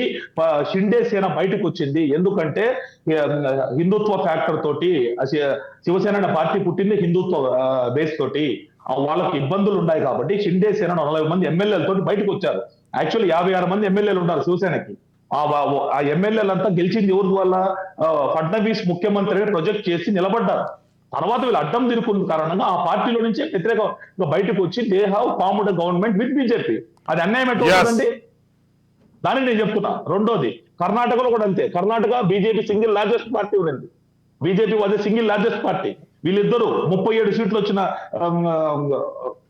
షిండే సేన బయటకు వచ్చింది. ఎందుకంటే హిందుత్వ ఫ్యాక్టర్ తోటి, శివసేన పార్టీ పుట్టింది హిందుత్వ బేస్ తోటి, వాళ్ళకి ఇబ్బందులు ఉన్నాయి కాబట్టి షిండే సేన 40 మంది ఎమ్మెల్యేలతో బయటకు వచ్చారు. యాక్చువల్లీ 56 మంది ఎమ్మెల్యేలు ఉన్నారు శివసేనకి. ఆ ఎమ్మెల్యేలంతా గెలిచింది ఎవరి వల్ల? ఫడ్నవీస్ ముఖ్యమంత్రిని ప్రొజెక్ట్ చేసి నిలబడ్డారు. తర్వాత వీళ్ళు అడ్డం తిరుగుతున్న కారణంగా ఆ పార్టీలో నుంచి వ్యతిరేకంగా బయటకు వచ్చి they have formed government with BJP. అది అన్యాయం ఎట్లా? దానికి నేను చెప్తున్నా. రెండోది, కర్ణాటకలో కూడా అంతే. Karnataka BJP single largest party ఉన్నది. BJP was single largest party. వీళ్ళిద్దరూ 37 సీట్లు వచ్చిన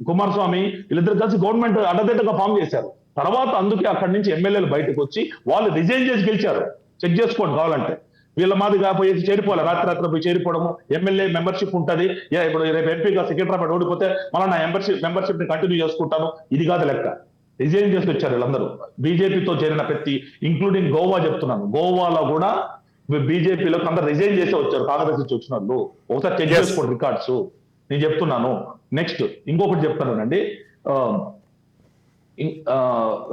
కుమారస్వామి వీళ్ళిద్దరు కలిసి గవర్నమెంట్ అడ్డదిడ్డగా ఫామ్ చేశారు. తర్వాత అందుకే అక్కడి నుంచి ఎమ్మెల్యేలు బయటకు వచ్చి వాళ్ళు రిజైన్ చేసి గెలిచారు. చెక్ చేసుకోండి కావాలంటే. వీళ్ళ మాదిగా పోయి చేరిపోవాలి, రాత్రి పోయి చేరిపోవడము. ఎమ్మెల్యే మెంబర్షిప్ ఉంటుంది. ఇప్పుడు రేపు ఎంపీగా సికింద్రాబాద్ ఓడిపోతే మళ్ళీ నా మెంబర్షిప్ ని కంటిన్యూ చేసుకుంటాను, ఇది కాదు లెక్క. రిజైన్ చేసి వచ్చారు వీళ్ళందరూ. బీజేపీతో చేరిన ప్రతి, ఇంక్లూడింగ్ గోవా చెప్తున్నాను, గోవాలో కూడా బీజేపీలో అందరూ రిజైన్ చేసి వచ్చారు కాంగ్రెస్ నుంచి వచ్చిన వాళ్ళు. ఒకసారి చెక్ చేసుకోండి రికార్డ్స్. నేను చెప్తున్నాను. నెక్స్ట్ ఇంకొకటి చెప్తానండి.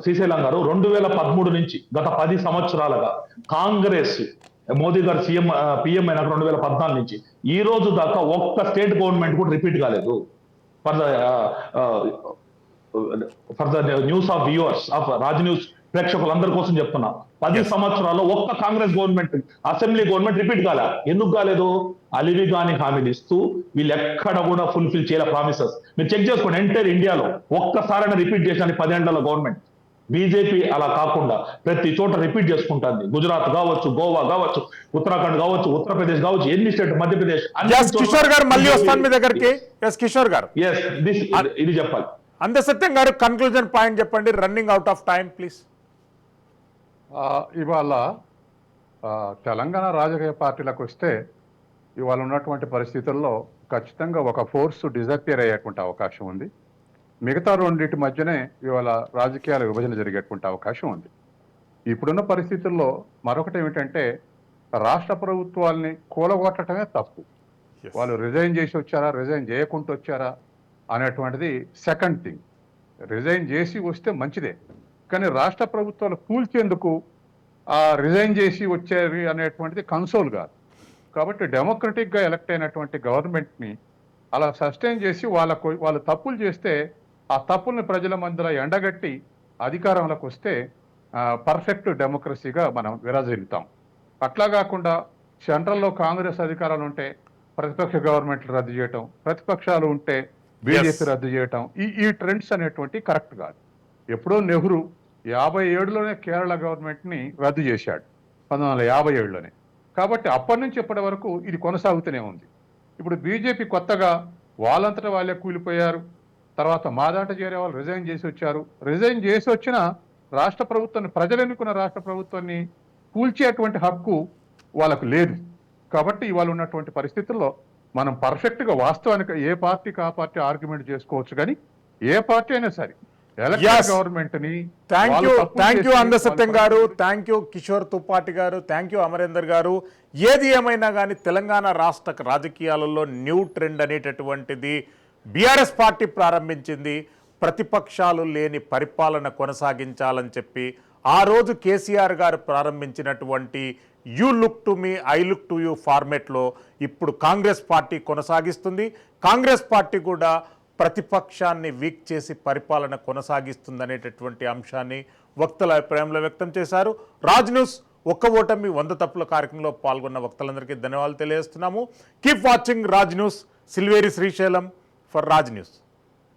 శ్రీశైలం గారు 2013 నుంచి గత 10 సంవత్సరాలుగా కాంగ్రెస్, మోదీ గారు పిఎం అయినాక 2014 నుంచి ఈ రోజు దాకా ఒక్క స్టేట్ గవర్నమెంట్ కూడా రిపీట్ కాలేదు. For the news of viewers of Raj News ప్రేక్షకులందరి కోసం చెప్తున్నా, 10 సంవత్సరాల్లో ఒక్క Congress government, assembly government repeat కాలే. ఎందుకు కాలేదు? అలివిగాని హామీలు ఇస్తూ వీళ్ళు ఎక్కడ కూడా ఫుల్ఫిల్ చేయాల ప్రామిసెస్. మీరు చెక్ చేసుకోండి, ఎంటైర్ ఇండియాలో ఒక్కసారైనా రిపీట్ చేసిన 10 ఏళ్ల గవర్నమెంట్. బీజేపీ అలా కాకుండా ప్రతి చోట రిపీట్ చేసుకుంటుంది. గుజరాత్ కావచ్చు, గోవా కావచ్చు, ఉత్తరాఖండ్ కావచ్చు, ఉత్తరప్రదేశ్ కావచ్చు, ఎన్ని స్టేట్, మధ్యప్రదేశ్. కిషోర్ గారు మళ్ళీ వస్తాను మీ దగ్గరికి. కిషోర్ గారు ఇది చెప్పాలి. అంతే. సత్యం గారు కన్క్లూజన్ పాయింట్ చెప్పండి, running out of time please. ఇవాళ తెలంగాణ రాజకీయ పార్టీలకు వస్తే ఇవాళ ఉన్నటువంటి పరిస్థితుల్లో ఖచ్చితంగా ఒక ఫోర్స్ డిజపియర్ అయ్యేటువంటి అవకాశం ఉంది. మిగతా రెండింటి మధ్యనే ఇవాళ రాజకీయాల విభజన జరిగేటువంటి అవకాశం ఉంది. ఇప్పుడున్న పరిస్థితుల్లో మరొకటి ఏమిటంటే రాష్ట్ర ప్రభుత్వాల్ని కూలగొట్టడమే తప్పు. Yes. వాళ్ళు రిజైన్ చేసి వచ్చారా, రిజైన్ చేయకుండా వచ్చారా అనేటువంటిది సెకండ్ థింగ్. రిజైన్ చేసి వస్తే మంచిదే, కానీ రాష్ట్ర ప్రభుత్వాలు కూల్చేందుకు రిజైన్ చేసి వచ్చేవి అనేటువంటిది కన్సోల్ కాదు. కాబట్టి డెమోక్రటిక్గా ఎలక్ట్ అయినటువంటి గవర్నమెంట్ని అలా సస్టైన్ చేసి వాళ్ళు తప్పులు చేస్తే ఆ తప్పుల్ని ప్రజల మధ్యలో ఎండగట్టి అధికారంలోకి వస్తే పర్ఫెక్ట్ డెమోక్రసీగా మనం విరాజిల్లుతాం. అట్లా కాకుండా సెంట్రల్లో కాంగ్రెస్ అధికారాలు ఉంటే ప్రతిపక్ష గవర్నమెంట్లు రద్దు చేయటం, ప్రతిపక్షాలు ఉంటే బీజేపీ రద్దు చేయటం, ఈ ట్రెండ్స్ అనేటువంటి కరెక్ట్ కాదు. ఎప్పుడో నెహ్రూ 57లోనే కేరళ గవర్నమెంట్ని రద్దు చేశాడు, 1957లోనే. కాబట్టి అప్పటి నుంచి ఇప్పటి వరకు ఇది కొనసాగుతూనే ఉంది. ఇప్పుడు బీజేపీ కొత్తగా వాళ్ళంతటా వాళ్ళే కూలిపోయారు, తర్వాత మా దాంట చేరే వాళ్ళు రిజైన్ చేసి వచ్చారు. రిజైన్ చేసి వచ్చిన రాష్ట్ర ప్రభుత్వాన్ని, ప్రజలు ఎన్నుకున్న రాష్ట్ర ప్రభుత్వాన్ని కూల్చేటువంటి హక్కు వాళ్ళకు లేదు. కాబట్టి ఇవాళ ఉన్నటువంటి పరిస్థితుల్లో మనం పర్ఫెక్ట్గా వాస్తవానికి ఏ పార్టీకి ఆ పార్టీ ఆర్గ్యుమెంట్ చేసుకోవచ్చు, కానీ ఏ పార్టీ అయినా సరే Yes. గవర్నమెంట్ ని థ్యాంక్ యూ అందసత్యం గారు, థ్యాంక్ యూ కిషోర్ తుపాటి గారు, థ్యాంక్ యూ అమరేందర్ గారు. ఏది ఏమైనా కానీ తెలంగాణ రాష్ట్ర రాజకీయాలలో న్యూ ట్రెండ్ అనేటటువంటిది బీఆర్ఎస్ పార్టీ ప్రారంభించింది. ప్రతిపక్షాలు లేని పరిపాలన కొనసాగించాలని చెప్పి ఆ రోజు కేసీఆర్ గారు ప్రారంభించినటువంటి you look to me I look to you ఫార్మేట్లో ఇప్పుడు కాంగ్రెస్ పార్టీ కొనసాగిస్తుంది. కాంగ్రెస్ పార్టీ కూడా ప్రతిపక్షాన్ని వీక్ చేసి పరిపాలన కొనసాగిస్తుందనేటటువంటి అంశాన్ని వక్తల అభిప్రాయంలో వ్యక్తం చేశారు. రాజ్ న్యూస్ ఒక్క ఓటమి 100 తప్పుల కార్యక్రమంలో పాల్గొన్న వక్తలందరికీ ధన్యవాదాలు తెలియజేస్తున్నాము. Keep watching Raj news. Silveri Srisailam for Raj news.